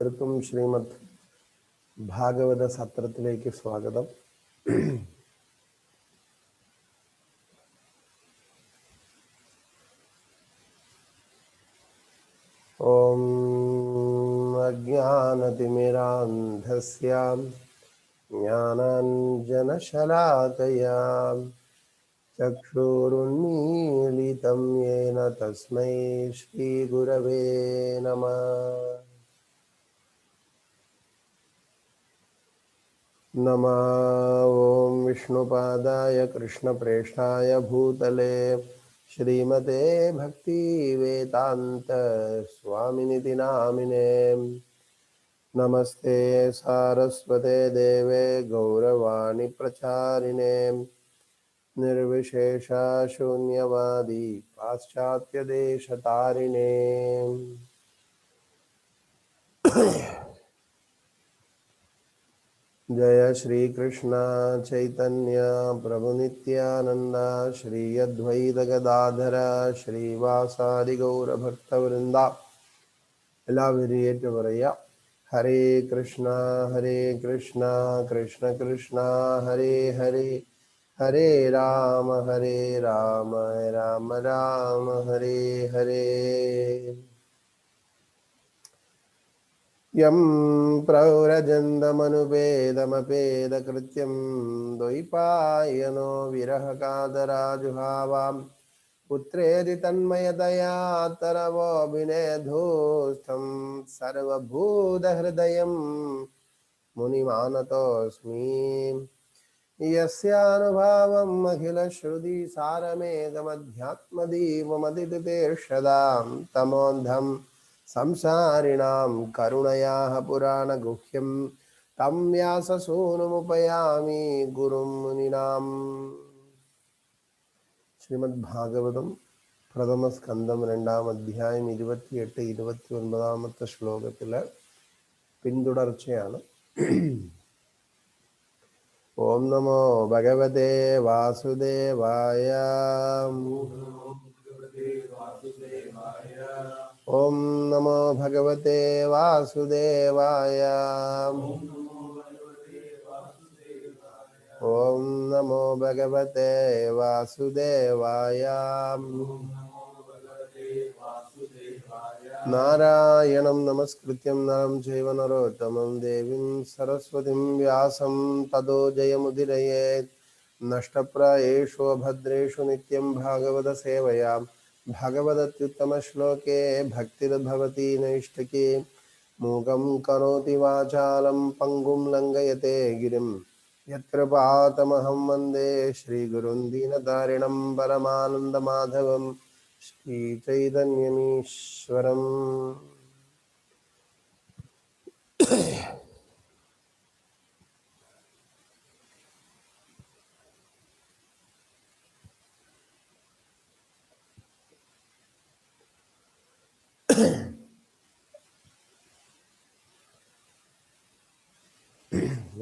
ഏവർക്കും ശ്രീമദ് ഭാഗവത സത്രത്തിലേക്ക് സ്വാഗതം. ഓം അജ്ഞാനതിമിരാന്ധസ്യ ജ്ഞാനാഞ്ജനശലാകയാ ചക്ഷുരുന്മീലിതം യേന തസ്മൈ ശ്രീഗുരവേ നമഃ. नमः ओं विष्णुपादाय कृष्णप्रेष्ठाय भूतले श्रीमते भक्तिवेदान्त स्वामिनिति नामिने. नमस्ते सारस्वते देवे गौरवाणी प्रचारिणे निर्विशेषा शून्यवादी पाश्चात्यदेशतारिणे. जय श्री कृष्ण चैतन्य प्रभु नित्यानंद श्री अद्वैत गदाधर श्रीवासादि गौर भक्तवृंद എല്ലാവരും പറയാ ഹരേ കൃഷ്ണ കൃഷ്ണ കൃഷ്ണ ഹരേ ഹരേ ഹരേ രാമ രാമ രാമ ഹരേ ഹരേ. यं प्रव्रजन्तमनुपेदमपेदकृत्यं द्वैपायनो विरहकातराजुहावां पुत्रेति तन्मयतया तरवोऽभिनेदोस्तं सर्वभूतहृदयं मुनिमानतोऽस्मि. यस्यानुभावम् अखिलश्रुतिसारमेकमध्यात्मदीपमतिदितेर्षदां तमोन्धं संसारिणां करुणयाः पुराणगुह्यं तं व्याससूनुमुपयामि गुरुं मुनीनाम्. ശ്രീമദ്ഭാഗവതം പ്രഥമസ്കന്ധം 2-ാം അധ്യായം 28-29 ശ്ലോകത്തിലെ പിന്തുടർച്ചയാണ്. ഓം നമോ ഭഗവതേ വാസുദേവായ. ഓം നമോ ഭഗവതേ വാസുദേവായ. ഓം നമോ ഭഗവതേ വാസുദേവായ. നാരായണം നമസ്കൃത്യം നരം ചൈവ നരോത്തമം ദേവീം സരസ്വതിം വ്യാസം തതോ ജയമുദീരയേത്. നഷ്ടപ്രായേഷു ഭദ്രേഷു നിത്യം ഭാഗവത സേവയാ ഭഗവതത്യുത്തമശ്ലോകേ ഭക്തിർഭവതി നൈഷ്ഠികേ. മൂകം കരോതി വാചാലം പങ്കും ലംഘയത്തെ ഗിരിം യത്കൃപാതമഹം വന്ദേ ശ്രീഗുരുൻ ദീനതാരിണം പരമാനന്ദമാധവം ശ്രീചൈതന്യമീശ്വരം.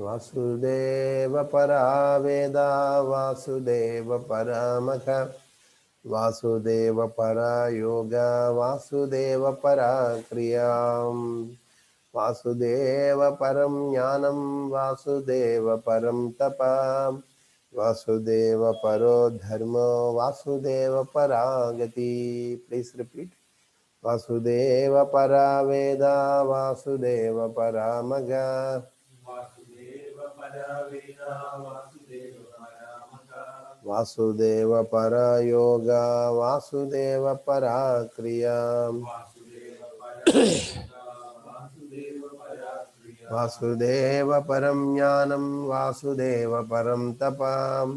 വാസുദേവ പരാവേദ വാസുദേവ പരാമഖ വാസുദേവ പരയോഗ വാസുദേവ പരക്രിയാം വാസുദേവ പരം ജ്ഞാനം വാസുദേവ പരം തപം വാസുദേവ പരോ ധർമ്മോ വാസുദേവ പരാഗതി. Please repeat. വാസുദേവ പരാവേദ വാസുദേവ പരാമഖ वासुदेव परयोग वासुदेव पराक्रिया वासुदेव परम ज्ञानम वासुदेव परम तपम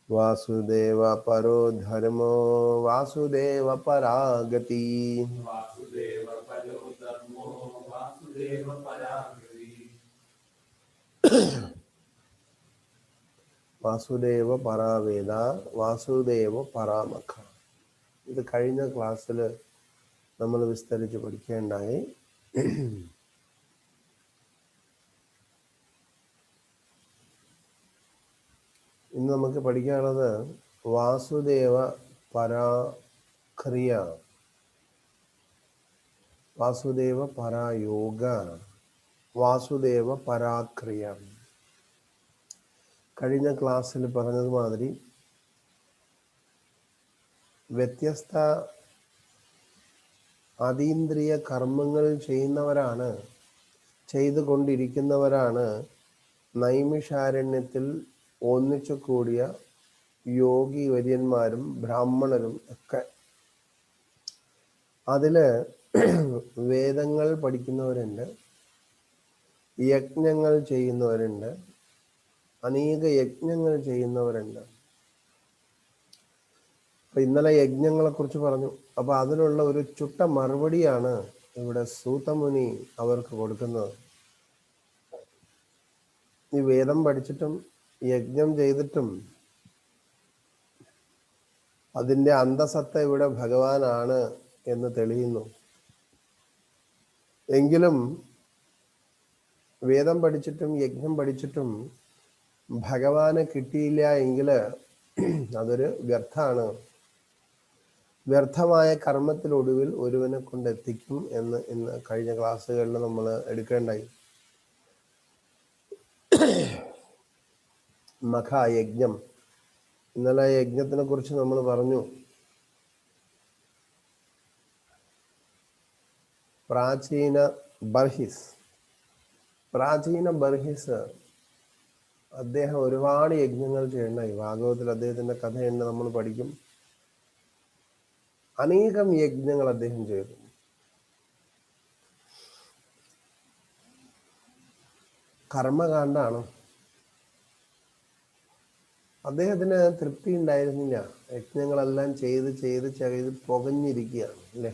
वासुदेव परो धर्मो वासुदेव परागति. വാസുദേവ പരാവേദ വാസുദേവ പരാമഖ. ഇത് കഴിഞ്ഞ ക്ലാസ്സിൽ നമ്മൾ വിസ്തരിച്ച് പഠിക്കേണ്ടായി. ഇന്ന് നമുക്ക് പഠിക്കാനുള്ളത് വാസുദേവ പരാ ക്രിയ, വാസുദേവ പരായോഗ, വാസുദേവ പരാക്രിയ. കഴിഞ്ഞ ക്ലാസ്സിൽ പറഞ്ഞതുമാതിരി വ്യത്യസ്ത അതീന്ദ്രിയ കർമ്മങ്ങൾ ചെയ്തുകൊണ്ടിരിക്കുന്നവരാണ് നൈമിഷാരണ്യത്തിൽ ഒന്നിച്ചു കൂടിയ യോഗി വര്യന്മാരും ബ്രാഹ്മണരും ഒക്കെ. അതില് വേദങ്ങൾ പഠിക്കുന്നവരുണ്ട്, യജ്ഞങ്ങൾ ചെയ്യുന്നവരുണ്ട്, അനേക യജ്ഞങ്ങൾ ചെയ്യുന്നവരുണ്ട്. അപ്പൊ ഇന്നലെ യജ്ഞങ്ങളെ കുറിച്ച് പറഞ്ഞു. അപ്പൊ അതിനുള്ള ഒരു ചുട്ട മറുപടിയാണ് ഇവിടെ സൂതമുനി അവർക്ക് കൊടുക്കുന്നത്. ഈ വേദം പഠിച്ചിട്ടും യജ്ഞം ചെയ്തിട്ടും അതിന്റെ അന്തസത്ത ഇവിടെ ഭഗവാനാണ് എന്ന് തെളിയുന്നു. എങ്കിലും വേദം പഠിച്ചിട്ടും യജ്ഞം പഠിച്ചിട്ടും ഭഗവാനെ കിട്ടിയില്ല എങ്കിൽ അതൊരു വ്യർത്ഥാണ്. വ്യർത്ഥമായ കർമ്മത്തിലൊടുവിൽ ഒരുവനെ കൊണ്ട് എത്തിക്കും എന്ന് ഇന്ന് കഴിഞ്ഞ ക്ലാസ്സുകളിൽ നമ്മൾ എടുക്കേണ്ടായി. മഹായജ്ഞം, ഇന്നലെ യജ്ഞത്തിനെ കുറിച്ച് നമ്മൾ പറഞ്ഞു. പ്രാചീന ബർഹിസ് അദ്ദേഹം ഒരുപാട് യജ്ഞങ്ങൾ ചെയ്യണ്ടായി. ഭാഗവതത്തിൽ അദ്ദേഹത്തിന്റെ കഥയുണ്ട്, നമ്മൾ പഠിക്കും. അനേകം യജ്ഞങ്ങൾ അദ്ദേഹം ചെയ്തു. കർമ്മകാണ്ഡാണ്. അദ്ദേഹത്തിന് തൃപ്തി ഉണ്ടായിരുന്നില്ല. യജ്ഞങ്ങളെല്ലാം ചെയ്ത് പുകഞ്ഞിരിക്കുകയാണ് അല്ലെ.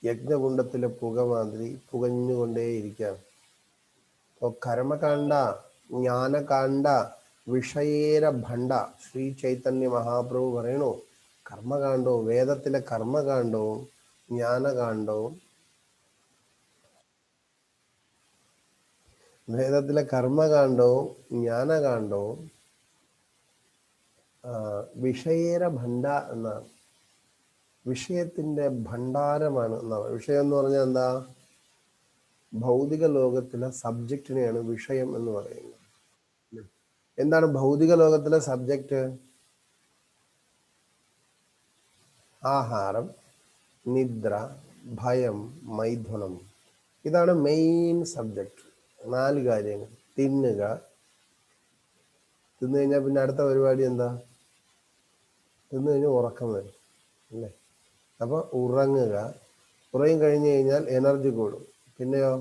യജ്ഞകുണ്ടത്തിലെ പുക മാതിരി പുകഞ്ഞുകൊണ്ടേയിരിക്കുകയാണ്. അപ്പൊ കർമ്മകാണ്ഡ, ജ്ഞാനകാണ്ഡ, വിഷയേര ഭണ്ഡ. ശ്രീ ചൈതന്യ മഹാപ്രഭു പറയണു, കർമ്മകാണ്ഡവും വേദത്തിലെ കർമ്മകാണ്ഡവും ജ്ഞാനകാണ്ഡവും വിഷയേര ഭണ്ഡ എന്നാണ്. വിഷയത്തിന്റെ ഭണ്ഡാരമാണ് എന്നാണ്. വിഷയം എന്ന് പറഞ്ഞാൽ എന്താ? ഭൗതിക ലോകത്തിലെ സബ്ജക്റ്റിനെയാണ് വിഷയം എന്ന് പറയുന്നത്. എന്താണ് ഭൗതിക ലോകത്തിലെ സബ്ജക്റ്റ്? ആഹാരം, നിദ്ര, ഭയം, മൈഥുനം. ഇതാണ് മെയിൻ സബ്ജക്റ്റ്. 4 കാര്യങ്ങൾ. തിന്നു കഴിഞ്ഞാൽ പിന്നെ അടുത്ത പരിപാടി എന്താ? തിന്നു കഴിഞ്ഞാൽ ഉറക്കം വരും അല്ലേ. അപ്പൊ ഉറങ്ങുക കഴിഞ്ഞു കഴിഞ്ഞാൽ എനർജി കൂടും. പിന്നെയോ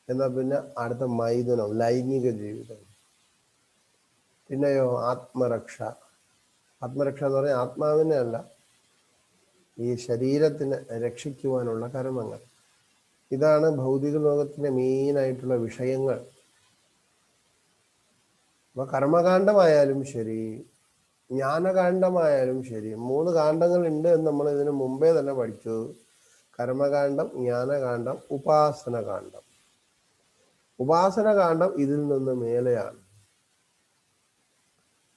എന്നാ പിന്നെ അടുത്ത മൈഥുനം, ലൈംഗിക ജീവിതം. പിന്നെയോ ആത്മരക്ഷ എന്ന് പറഞ്ഞാൽ ആത്മാവിനെ അല്ല, ഈ ശരീരത്തിനെ രക്ഷിക്കുവാനുള്ള കർമ്മങ്ങൾ. ഇതാണ് ഭൗതിക ലോകത്തിലെ മെയിനായിട്ടുള്ള വിഷയങ്ങൾ. അപ്പൊ കർമ്മകാണ്ഡമായാലും ശരി, ജ്ഞാനകാണ്ഡമായാലും ശരി, 3 കാണ്ഡങ്ങൾ ഉണ്ട് എന്ന് നമ്മൾ ഇതിനു മുമ്പേ തന്നെ പഠിച്ചു. കർമ്മകാണ്ഡം, ജ്ഞാനകാണ്ഡം, ഉപാസനകാണ്ഡം. ഉപാസനകാണ്ഡം ഇതിൽ നിന്ന് മേലെയാണ്.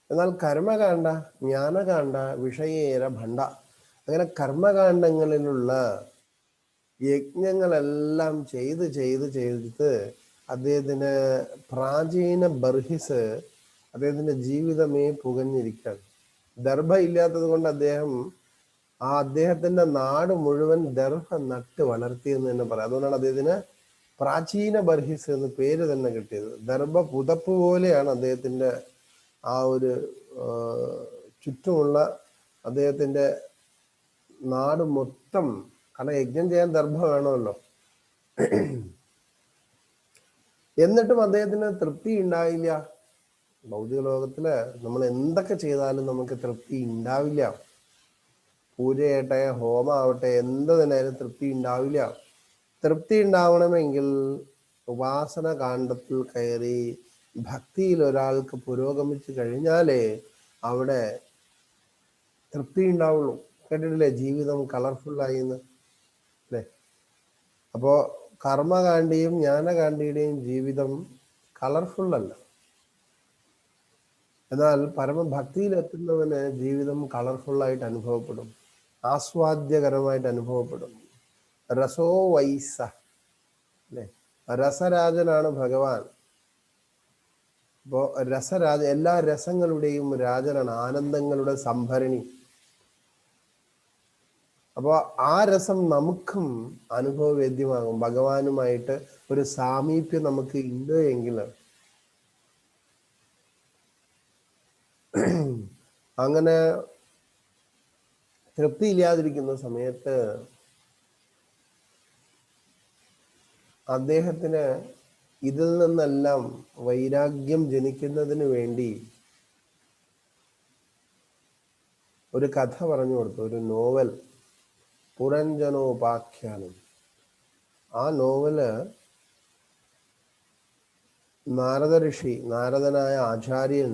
എന്നാൽ കർമ്മകാണ്ഡ, ജ്ഞാനകാണ്ഡ, വിഷയേര ഭണ്ഡ, അങ്ങനെ കർമ്മകാണ്ഡങ്ങളിലുള്ള യജ്ഞങ്ങളെല്ലാം ചെയ്ത് അദ്ദേഹത്തിന് പ്രാചീന ബർഹിസ് അദ്ദേഹത്തിന്റെ ജീവിതമേ പുകഞ്ഞിരിക്കുകയാണ്. ദർഭ ഇല്ലാത്തത് കൊണ്ട് അദ്ദേഹത്തിന്റെ നാട് മുഴുവൻ ദർഭ നട്ട് വളർത്തിയെന്ന് തന്നെ പറയാം. അതുകൊണ്ടാണ് അദ്ദേഹത്തിന് പ്രാചീന ബർഹിസ് എന്ന് പേര് തന്നെ കിട്ടിയത്. ദർഭ പുതപ്പ് പോലെയാണ് അദ്ദേഹത്തിന്റെ ആ ഒരു ചുറ്റുമുള്ള അദ്ദേഹത്തിന്റെ നാട് മൊത്തം. കാരണം യജ്ഞം ചെയ്യാൻ ദർഭ വേണമല്ലോ. എന്നിട്ടും അദ്ദേഹത്തിന് തൃപ്തി ഉണ്ടായില്ല. ഭൗതിക ലോകത്തില് നമ്മൾ എന്തൊക്കെ ചെയ്താലും നമുക്ക് തൃപ്തി ഉണ്ടാവില്ല. പൂജയാവട്ടെ, ഹോമാവട്ടെ, എന്ത് തന്നെയായാലും തൃപ്തി ഉണ്ടാവില്ല. തൃപ്തി ഉണ്ടാവണമെങ്കിൽ ഉപാസന കാണ്ഡത്തിൽ കയറി ഭക്തിയിൽ ഒരാൾക്ക് പുരോഗമിച്ചു കഴിഞ്ഞാലേ അവിടെ തൃപ്തി ഉണ്ടാവുള്ളൂ. കേട്ടിട്ടില്ലേ ജീവിതം കളർഫുള്ളായി എന്ന് അല്ലേ? അപ്പോ കർമ്മകാണ്ഡിയും ജ്ഞാനകാണ്ഡിയുടെയും ജീവിതം കളർഫുൾ അല്ല. എന്നാൽ പരമഭക്തിയിൽ എത്തുന്നവന് ജീവിതം കളർഫുള്ളായിട്ട് അനുഭവപ്പെടും. ആസ്വാദ്യകരമായിട്ട് അനുഭവപ്പെടും. രസോ വൈസ അല്ലെ, രസരാജനാണ് ഭഗവാൻ. അപ്പോ രസരാജ, എല്ലാ രസങ്ങളുടെയും രാജനാണ്, ആനന്ദങ്ങളുടെ സംഭരണി. അപ്പോൾ ആ രസം നമുക്കും അനുഭവവേദ്യമാകും. ഭഗവാനുമായിട്ട് ഒരു സാമീപ്യം നമുക്ക് ഉണ്ട് എങ്കിൽ അങ്ങനെ തൃപ്തിയില്ലാതിരിക്കുന്ന സമയത്ത് അദ്ദേഹത്തിന് ഇതിൽ നിന്നെല്ലാം വൈരാഗ്യം ജനിക്കുന്നതിന് വേണ്ടി ഒരു കഥ പറഞ്ഞു കൊടുത്തു, ഒരു നോവൽ, പുരഞ്ജനോപാഖ്യാനം. ആ നോവല് നാരദ ഋഷി, നാരദനായ ആചാര്യൻ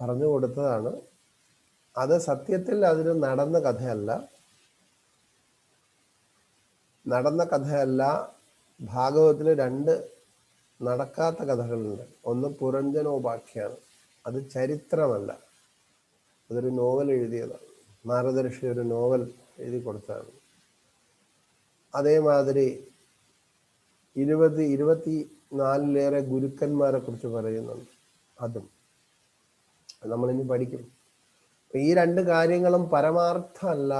പറഞ്ഞു കൊടുത്തതാണ്. അത് സത്യത്തിൽ അതിന് നടന്ന കഥയല്ല. ഭാഗവതത്തിൽ 2 നടക്കാത്ത കഥകളുണ്ട്. ഒന്ന് പുരഞ്ജനോപാഖ്യാനം, അത് ചരിത്രമല്ല, അതൊരു നോവൽ എഴുതിയതാണ്. നാരദ ഋഷി ഒരു നോവൽ എഴുതി കൊടുത്തതാണ്. അതേമാതിരി 24 ഗുരുക്കന്മാരെ കുറിച്ച് പറയുന്നുണ്ട്. അതും നമ്മളിനി പഠിക്കും. ഈ 2 കാര്യങ്ങളും പരമാർത്ഥമല്ല,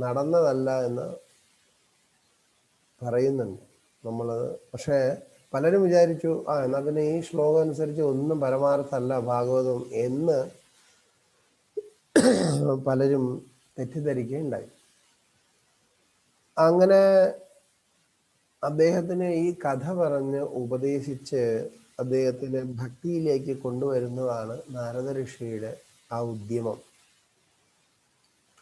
നടന്നതല്ല എന്ന് പറയുന്നുണ്ട് നമ്മൾ. പക്ഷേ പലരും വിചാരിച്ചു എന്നാ പിന്നെ ഈ ശ്ലോകം അനുസരിച്ച് ഒന്നും പരമാർത്ഥമല്ല ഭാഗവതം എന്ന് പലരും തെറ്റിദ്ധരിക്കുകയുണ്ടായി. അങ്ങനെ അദ്ദേഹത്തിന് ഈ കഥ പറഞ്ഞ് ഉപദേശിച്ച് അദ്ദേഹത്തിന് ഭക്തിയിലേക്ക് കൊണ്ടുവരുന്നതാണ് നാരദ ഋഷിയുടെ ആ ഉദ്യമം.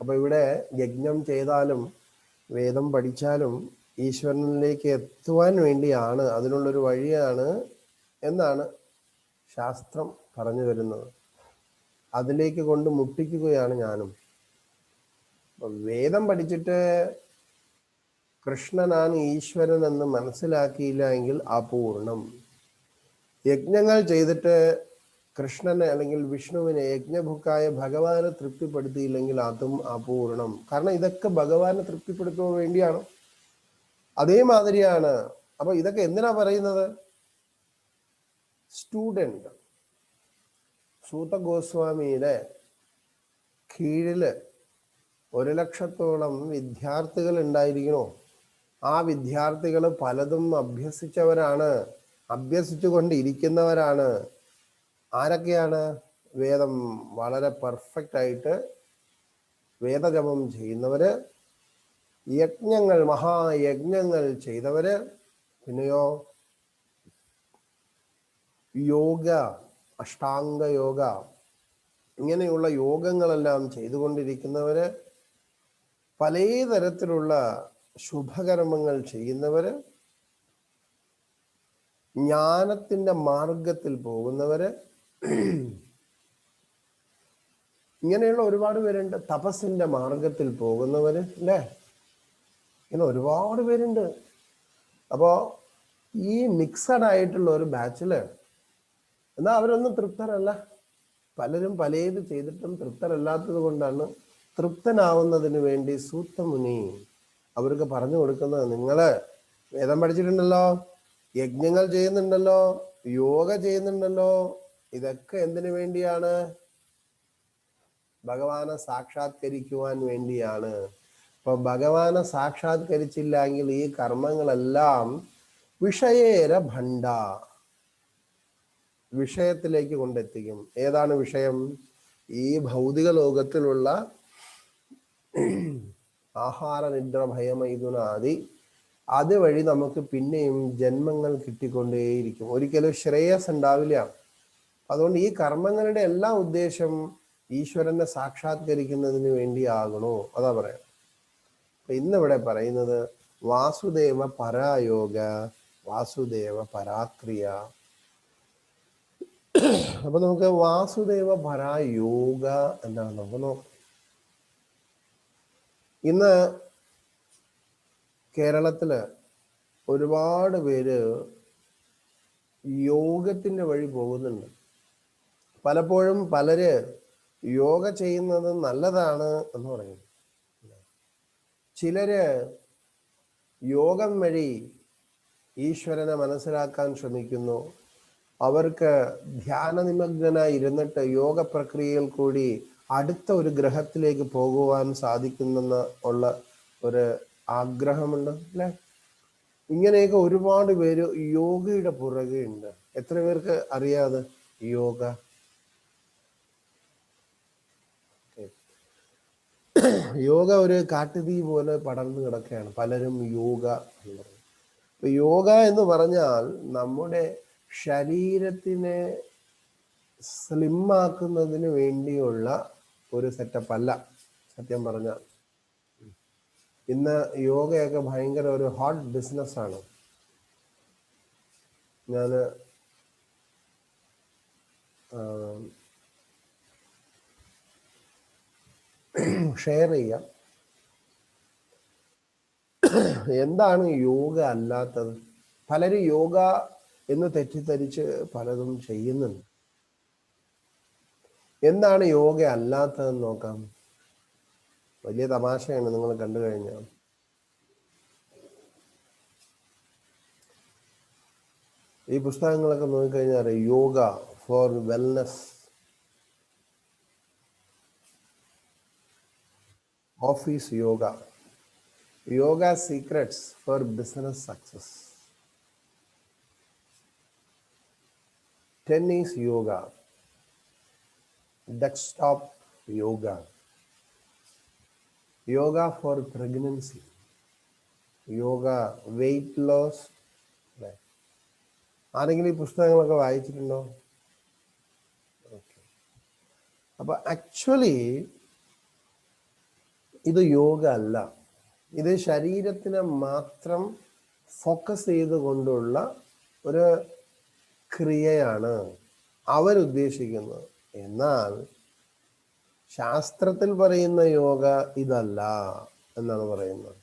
അപ്പൊ ഇവിടെ യജ്ഞം ചെയ്താലും വേദം പഠിച്ചാലും ഈശ്വരനിലേക്ക് എത്തുവാൻ വേണ്ടിയാണ്, അതിനുള്ളൊരു വഴിയാണ് എന്നാണ് ശാസ്ത്രം പറഞ്ഞു വരുന്നത്. അതിലേക്ക് കൊണ്ട് മുട്ടിക്കുകയാണ് ഞാനും. വേദം പഠിച്ചിട്ട് കൃഷ്ണനാണ് ഈശ്വരൻ എന്ന് മനസ്സിലാക്കിയില്ല എങ്കിൽ അപൂർണം. യജ്ഞങ്ങൾ ചെയ്തിട്ട് കൃഷ്ണനെ അല്ലെങ്കിൽ വിഷ്ണുവിനെ, യജ്ഞഭുക്കായ ഭഗവാനെ തൃപ്തിപ്പെടുത്തിയില്ലെങ്കിൽ അതും അപൂർണം. കാരണം ഇതൊക്കെ ഭഗവാനെ തൃപ്തിപ്പെടുത്തുവാൻ വേണ്ടിയാണ്. അതേമാതിരിയാണ്. അപ്പൊ ഇതൊക്കെ എന്തിനാ പറയുന്നത്? സ്റ്റുഡന്റ് സൂത ഗോസ്വാമിയുടെ കീഴില് 1,00,000-ഓളം വിദ്യാർത്ഥികൾ ഉണ്ടായിരിക്കണോ? ആ വിദ്യാർത്ഥികൾ പലതും അഭ്യസിച്ചുകൊണ്ടിരിക്കുന്നവരാണ്. ആരൊക്കെയാണ്? വേദം വളരെ പെർഫെക്റ്റ് ആയിട്ട് വേദജപം ചെയ്യുന്നവര്, യജ്ഞങ്ങൾ, മഹായജ്ഞങ്ങൾ ചെയ്തവര്, പിന്നെയോ യോഗ, അഷ്ടാംഗ യോഗ, ഇങ്ങനെയുള്ള യോഗങ്ങളെല്ലാം ചെയ്തുകൊണ്ടിരിക്കുന്നവര്, പലതരത്തിലുള്ള ശുഭകർമ്മങ്ങൾ ചെയ്യുന്നവര്, ജ്ഞാനത്തിന്റെ മാർഗത്തിൽ പോകുന്നവര്, ഇങ്ങനെയുള്ള ഒരുപാട് പേരുണ്ട്. തപസ്സിന്റെ മാർഗത്തിൽ പോകുന്നവര്, അല്ലേ? ഇങ്ങനെ ഒരുപാട് പേരുണ്ട്. അപ്പോ ഈ മിക്സഡ് ആയിട്ടുള്ള ഒരു ബാച്ചില് എന്നാൽ അവരൊന്നും തൃപ്തരല്ല. പലരും പലത് ചെയ്തിട്ടും തൃപ്തരല്ലാത്തത് കൊണ്ടാണ് തൃപ്തനാവുന്നതിന് വേണ്ടി സൂത്തമുനി അവർക്ക് പറഞ്ഞു കൊടുക്കുന്നത്, നിങ്ങള് വേദം പഠിച്ചിട്ടുണ്ടല്ലോ, യജ്ഞങ്ങൾ ചെയ്യുന്നുണ്ടല്ലോ, യോഗ ചെയ്യുന്നുണ്ടല്ലോ, ഇതൊക്കെ എന്തിനു വേണ്ടിയാണ്? ഭഗവാനെ സാക്ഷാത്കരിക്കുവാൻ വേണ്ടിയാണ്. അപ്പൊ ഭഗവാനെ സാക്ഷാത്കരിച്ചില്ല എങ്കിൽ ഈ കർമ്മങ്ങളെല്ലാം വിഷയേര ഭണ്ഡ, വിഷയത്തിലേക്ക് കൊണ്ടെത്തിക്കും. ഏതാണ് വിഷയം? ഈ ഭൗതിക ലോകത്തിലുള്ള ആഹാര, നിദ്ര, ഭയമൈഥുനാദി, അതുവഴി നമുക്ക് പിന്നെയും ജന്മങ്ങൾ കിട്ടിക്കൊണ്ടേയിരിക്കും. ഒരിക്കലും ശ്രേയസ് ഉണ്ടാവില്ല. അതുകൊണ്ട് ഈ കർമ്മങ്ങളുടെ എല്ലാ ഉദ്ദേശം ഈശ്വരനെ സാക്ഷാത്കരിക്കുന്നതിന് വേണ്ടിയാകണോ? അതാ പറയാം. അപ്പൊ ഇന്നിവിടെ പറയുന്നത് വാസുദേവ പരായോഗ, വാസുദേവ പരാക്രിയ. അപ്പൊ നമുക്ക് വാസുദേവ പരായോഗ എന്താണ് നമുക്ക് നോക്കാം. ഇന്ന് കേരളത്തില് ഒരുപാട് പേര് യോഗത്തിന്റെ വഴി പോകുന്നുണ്ട്. പലപ്പോഴും പലര് യോഗ ചെയ്യുന്നത് നല്ലതാണ് എന്ന് പറയുന്നു. ചിലര് യോഗം വഴി ഈശ്വരനെ മനസ്സിലാക്കാൻ ശ്രമിക്കുന്നു. അവർക്ക് ധ്യാന നിമഗ്നനായി ഇരുന്നിട്ട് യോഗ പ്രക്രിയയിൽ കൂടി അടുത്ത ഒരു ഗ്രഹത്തിലേക്ക് പോകുവാൻ സാധിക്കുന്നെന്ന് ഉള്ള ഒരു ആഗ്രഹമുണ്ട് അല്ലെ. ഇങ്ങനെയൊക്കെ ഒരുപാട് പേര് യോഗയുടെ പുറകെ ഉണ്ട്. എത്ര പേർക്ക് അറിയാതെ യോഗ? യോഗ ഒരു കാട്ടുതീ പോലെ പടർന്നു കിടക്കുകയാണ്. പലരും യോഗ എന്ന് പറയും. യോഗ എന്ന് പറഞ്ഞാൽ നമ്മുടെ ശരീരത്തിനെ സ്ലിം ആക്കുന്നതിന് വേണ്ടിയുള്ള ഒരു സെറ്റപ്പ് അല്ല സത്യം പറഞ്ഞാൽ. ഇന്ന് യോഗയൊക്കെ ഭയങ്കര ഒരു ഹോട്ട് ബിസിനസ്സാണ്. ഞാൻ ഷെയർ ചെയ്യാം. എന്താണ് യോഗ അല്ലാത്തത്? പലരും യോഗ എന്ന് തെറ്റിദ്ധരിച്ച് പലതും ചെയ്യുന്നുണ്ട്. എന്താണ് യോഗ അല്ലാത്തതെന്ന് നോക്കാം. വലിയ തമാശയാണ് നിങ്ങൾ കണ്ടു കഴിഞ്ഞാൽ. ഈ പുസ്തകങ്ങളൊക്കെ നോക്കിക്കഴിഞ്ഞാൽ yoga for wellness, office yoga, yoga secrets for business success, tennis yoga, desktop yoga, yoga for pregnancy, yoga weight loss. ആരെങ്കിലും ഈ പുസ്തകങ്ങളൊക്കെ വായിച്ചിട്ടുണ്ടോ? ഓക്കെ. അപ്പൊ ആക്ച്വലി ഇത് യോഗ അല്ല. ഇത് ശരീരത്തിനെ മാത്രം ഫോക്കസ് ചെയ്തുകൊണ്ടുള്ള ഒരു ക്രിയയാണ് അവരുദ്ദേശിക്കുന്നത്. എന്നാൽ ശാസ്ത്രത്തിൽ പറയുന്ന യോഗ ഇതല്ല എന്നാണ് പറയുന്നത്.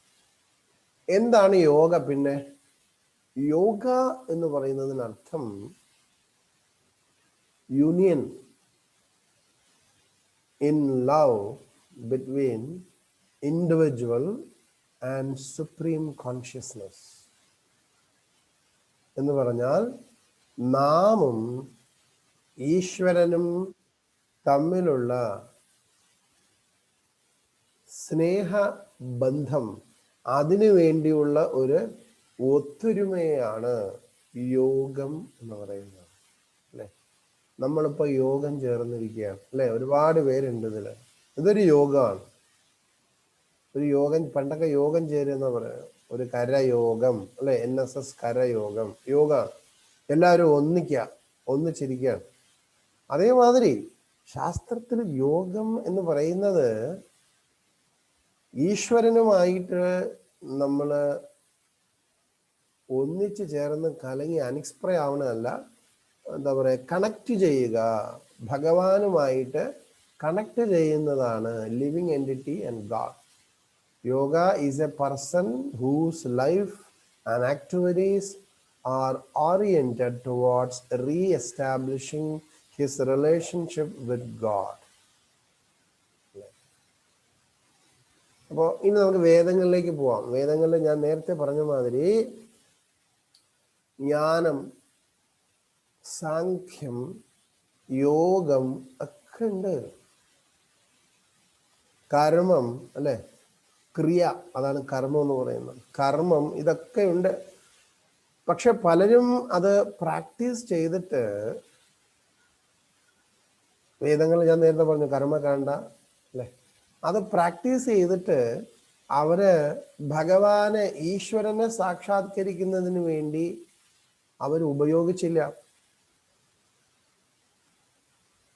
എന്താണ് യോഗ പിന്നെ? യോഗ എന്ന് പറയുന്നതിനർത്ഥം union in love between individual and supreme consciousness എന്ന് പറഞ്ഞാൽ നാമും ഈശ്വരനും തമ്മിലുള്ള സ്നേഹബന്ധം, അതിനു വേണ്ടിയുള്ള ഒരു ഒത്തൊരുമയാണ് യോഗം എന്ന് പറയുന്നത് അല്ലെ. നമ്മളിപ്പോ യോഗം ചേർന്നിരിക്കുകയാണ് അല്ലെ. ഒരുപാട് പേരുണ്ട് ഇതില്. ഇതൊരു യോഗമാണ്. ഒരു യോഗം, പണ്ടൊക്കെ യോഗം ചേരുന്ന പറയാം, ഒരു കരയോഗം അല്ലെ, NSS കരയോഗം, യോഗ. എല്ലാവരും ഒന്നിച്ചിരിക്കുകയാണ്. അതേമാതിരി ശാസ്ത്രത്തിൽ യോഗം എന്ന് പറയുന്നത് ഈശ്വരനുമായിട്ട് നമ്മള് ഒന്നിച്ചു ചേർന്ന് കലങ്ങി അനിക്സ്പ്രേ ആവണമല്ല, എന്താ പറയുക, കണക്ട് ചെയ്യുക, ഭഗവാനുമായിട്ട് കണക്ട് ചെയ്യുന്നതാണ് living entity and god. Yoga is a person whose life and activities are oriented towards reestablishing his relationship with god. അപ്പോൾ ഇനി നമുക്ക് വേദങ്ങളിലേക്ക് പോവാം. വേദങ്ങളിൽ ഞാൻ നേരത്തെ പറഞ്ഞ മാതിരി ജ്ഞാനം, സാഖ്യം, യോഗം ഒക്കെ ഉണ്ട്. കർമ്മം അല്ലെ, ക്രിയ, അതാണ് കർമ്മം എന്ന് പറയുന്നത്. കർമ്മം ഇതൊക്കെ ഉണ്ട്. പക്ഷെ പലരും അത് പ്രാക്ടീസ് ചെയ്തിട്ട്, വേദങ്ങൾ ഞാൻ നേരത്തെ പറഞ്ഞു കർമ്മകാണ്ഡ അല്ലെ, അത് പ്രാക്ടീസ് ചെയ്തിട്ട് അവര് ഭഗവാനെ, ഈശ്വരനെ സാക്ഷാത്കരിക്കുന്നതിന് വേണ്ടി അവർ ഉപയോഗിച്ചില്ല.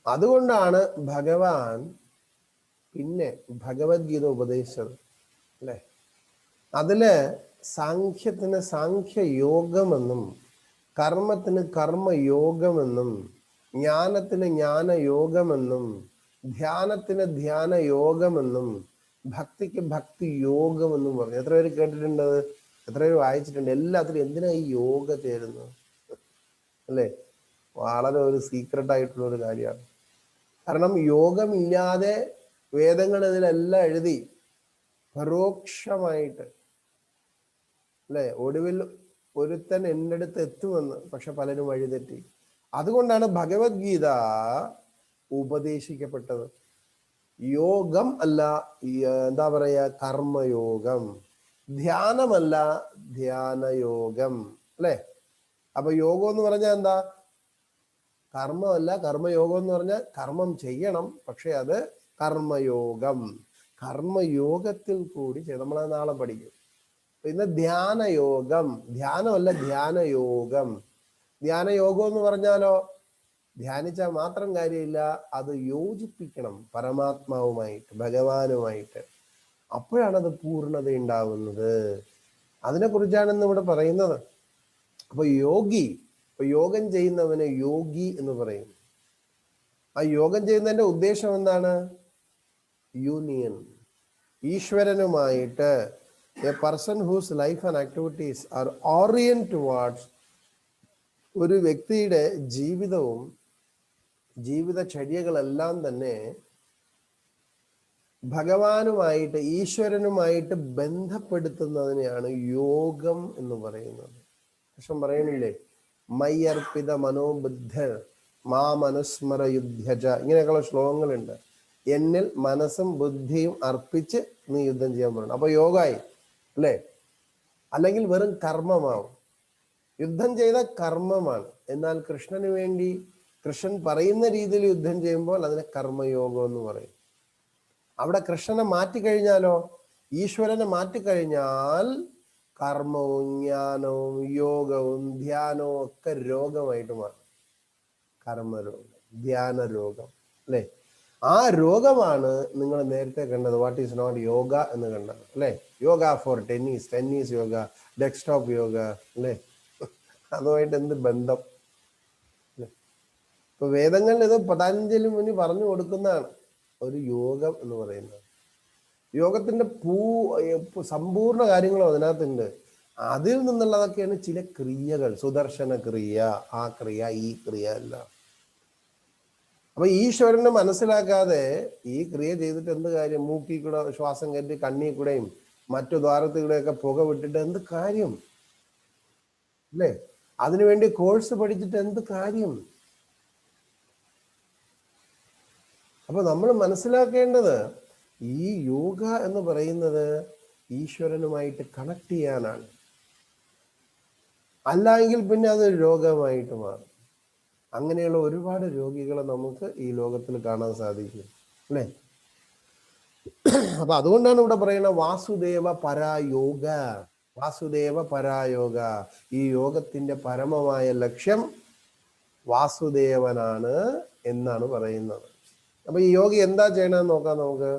അതുകൊണ്ടാണ് ഭഗവാൻ പിന്നെ ഭഗവത്ഗീത ഉപദേശിച്ചത് അല്ലെ. അതില് സാഖ്യത്തിന് സാഖ്യയോഗമെന്നും കർമ്മത്തിന് കർമ്മയോഗമെന്നും ജ്ഞാനത്തിന് ജ്ഞാനയോഗമെന്നും ധ്യാനത്തിന് ധ്യാനയോഗമെന്നും ഭക്തിക്ക് ഭക്തി യോഗമെന്നും പറഞ്ഞു. എത്ര പേര് കേട്ടിട്ടുണ്ട്? എത്ര പേര് വായിച്ചിട്ടുണ്ട്? എല്ലാത്തിലും എന്തിനാ ഈ യോഗ ചേരുന്നത് അല്ലേ? വളരെ ഒരു സീക്രട്ട് ആയിട്ടുള്ള ഒരു കാര്യമാണ്. കാരണം യോഗമില്ലാതെ വേദങ്ങൾ ഇതിലെല്ലാം എഴുതി. പരോക്ഷമായിട്ട് അല്ലെ, ഒടുവിൽ ഒരുത്തൻ എൻ്റെ അടുത്ത് എത്തുമെന്ന്, പക്ഷെ പലരും വഴിതെറ്റി. അതുകൊണ്ടാണ് ഭഗവത്ഗീത ഉപദേശിക്കപ്പെട്ടത്. യോഗം അല്ല, എന്താ പറയാ, കർമ്മയോഗം. ധ്യാനമല്ല, ധ്യാനയോഗം. അല്ലെ? അപ്പൊ യോഗം എന്ന് പറഞ്ഞാൽ എന്താ? കർമ്മമല്ല. കർമ്മയോഗം എന്ന് പറഞ്ഞാൽ കർമ്മം ചെയ്യണം, പക്ഷെ അത് കർമ്മയോഗം. കർമ്മയോഗത്തിൽ കൂടി നമ്മളത് നാളെ പഠിക്കും. പിന്നെ ധ്യാനയോഗം. ധ്യാനമല്ല, ധ്യാനയോഗം. ധ്യാനയോഗം എന്ന് പറഞ്ഞാലോ, ധ്യാനിച്ചാൽ മാത്രം കാര്യമില്ല, അത് യോജിപ്പിക്കണം പരമാത്മാവുമായിട്ട്, ഭഗവാനുമായിട്ട്. അപ്പോഴാണ് അത് പൂർണ്ണത ഉണ്ടാവുന്നത്. അതിനെക്കുറിച്ചാണ് ഇന്ന് ഇവിടെ പറയുന്നത്. അപ്പൊ യോഗി, ഇപ്പൊ യോഗം ചെയ്യുന്നവന് യോഗി എന്ന് പറയും. ആ യോഗം ചെയ്യുന്നതിന്റെ ഉദ്ദേശം എന്താണ്? യൂണിയൻ, ഈശ്വരനുമായിട്ട്. A person whose life and activities are orient towards, ഒരു വ്യക്തിയുടെ ജീവിതവും ജീവിതചര്യകളെല്ലാം തന്നെ ഭഗവാനുമായിട്ട്, ഈശ്വരനുമായിട്ട് ബന്ധപ്പെടുത്തുന്നതിനെയാണ് യോഗം എന്ന് പറയുന്നത്. പക്ഷെ പറയണില്ലേ, മയ്യർപ്പിത മനോബുദ്ധ മാമനുസ്മര യുദ്ധജ, ഇങ്ങനെയൊക്കെയുള്ള ശ്ലോകങ്ങളുണ്ട്. എന്നിൽ മനസ്സും ബുദ്ധിയും അർപ്പിച്ച് നീ യുദ്ധം ചെയ്യാൻ പറയണം. അപ്പൊ യോഗായി അല്ലേ? അല്ലെങ്കിൽ വെറും കർമ്മമാവും. യുദ്ധം ചെയ്ത കർമ്മമാണ്. എന്നാൽ കൃഷ്ണന് വേണ്ടി കൃഷ്ണൻ പറയുന്ന രീതിയിൽ യുദ്ധം ചെയ്യുമ്പോൾ അതിനെ കർമ്മയോഗം എന്ന് പറയും. അവിടെ കൃഷ്ണനെ മാറ്റിക്കഴിഞ്ഞാലോ, ഈശ്വരനെ മാറ്റിക്കഴിഞ്ഞാൽ കർമ്മവും ജ്ഞാനവും യോഗവും ധ്യാനവും ഒക്കെ രോഗമായിട്ട് മാറും. കർമ്മരോഗം, ധ്യാനരോഗം അല്ലെ? ആ രോഗമാണ് നിങ്ങൾ നേരത്തെ കണ്ടത്. വാട്ട് ഈസ് നോട്ട് യോഗ എന്ന് കണ്ടത് അല്ലെ? Yoga for tennis, tennis yoga, desktop yoga അല്ലെ? അതുമായിട്ട് എന്ത് ബന്ധം? ഇപ്പൊ വേദങ്ങളിൽ ഇത് പതഞ്ജലി മുനി പറഞ്ഞു കൊടുക്കുന്നതാണ് ഒരു യോഗം എന്ന് പറയുന്നത്. യോഗത്തിന്റെ സമ്പൂർണ്ണ കാര്യങ്ങളും അതിനകത്തുണ്ട്. അതിൽ നിന്നുള്ളതൊക്കെയാണ് ചില ക്രിയകൾ. സുദർശന ക്രിയ, ആ ക്രിയ, ഈ ക്രിയ അല്ല. അപ്പൊ ഈശ്വരനെ മനസ്സിലാക്കാതെ ഈ ക്രിയ ചെയ്തിട്ട് എന്ത് കാര്യം? മൂക്കിൽ കൂടെ ശ്വാസം കയറ്റി കണ്ണിൽ കൂടെയും മറ്റു ദ്വാരത്തിൽ കൂടെയൊക്കെ പുക വിട്ടിട്ട് എന്ത് കാര്യം? അല്ലേ? അതിനുവേണ്ടി കോഴ്സ് പഠിച്ചിട്ട് എന്ത് കാര്യം? അപ്പൊ നമ്മൾ മനസ്സിലാക്കേണ്ടത് ഈ യോഗ എന്ന് പറയുന്നത് ഈശ്വരനുമായിട്ട് കണക്ട് ചെയ്യാനാണ്. അല്ലെങ്കിൽ പിന്നെ അതൊരു രോഗമായിട്ട് മാറും. അങ്ങനെയുള്ള ഒരുപാട് രോഗികളെ നമുക്ക് ഈ ലോകത്തിൽ കാണാൻ സാധിക്കും അല്ലേ? അപ്പൊ അതുകൊണ്ടാണ് ഇവിടെ പറയുന്നത് വാസുദേവ പരായോഗ. വാസുദേവ പരായോഗ. ഈ യോഗത്തിന്റെ പരമമായ ലക്ഷ്യം വാസുദേവനാണ് എന്നാണ് പറയുന്നത്. അപ്പൊ ഈ യോഗി എന്താ ചെയ്യണമെന്ന് നോക്കാം നമുക്ക്.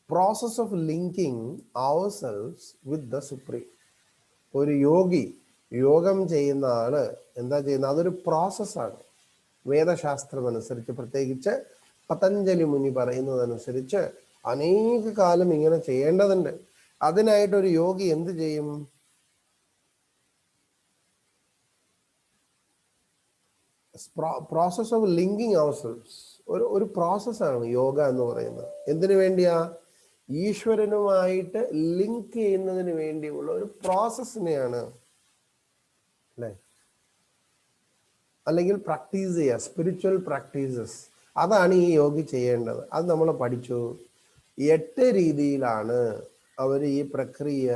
Process of linking ourselves with the supreme. ഒരു യോഗി, യോഗം ചെയ്യുന്ന ആള് എന്താ ചെയ്യുന്നത്? അതൊരു പ്രോസസ്സാണ്. വേദശാസ്ത്രം അനുസരിച്ച്, പ്രത്യേകിച്ച് പതഞ്ജലി മുനി പറയുന്നതനുസരിച്ച് അനേക കാലം ഇങ്ങനെ ചെയ്യേണ്ടതുണ്ട്. അതിനായിട്ടൊരു യോഗി എന്ത് ചെയ്യും? പ്രോസസ് ഓഫ് ലിങ്കിങ് ourselves, ഒരു പ്രോസസ്സാണ് യോഗ എന്ന് പറയുന്നത്. എന്തിനു വേണ്ടിയാ? ഈശ്വരനുമായിട്ട് ലിങ്ക് ചെയ്യുന്നതിന് വേണ്ടിയുള്ള ഒരു പ്രോസസ്സിനെയാണ് അല്ലെ? അല്ലെങ്കിൽ പ്രാക്ടീസ് ചെയ്യുക, സ്പിരിച്വൽ പ്രാക്ടീസസ്. അതാണ് ഈ യോഗി ചെയ്യേണ്ടത്. അത് നമ്മൾ പഠിച്ചു. 8 രീതിയിലാണ് അവർ ഈ പ്രക്രിയ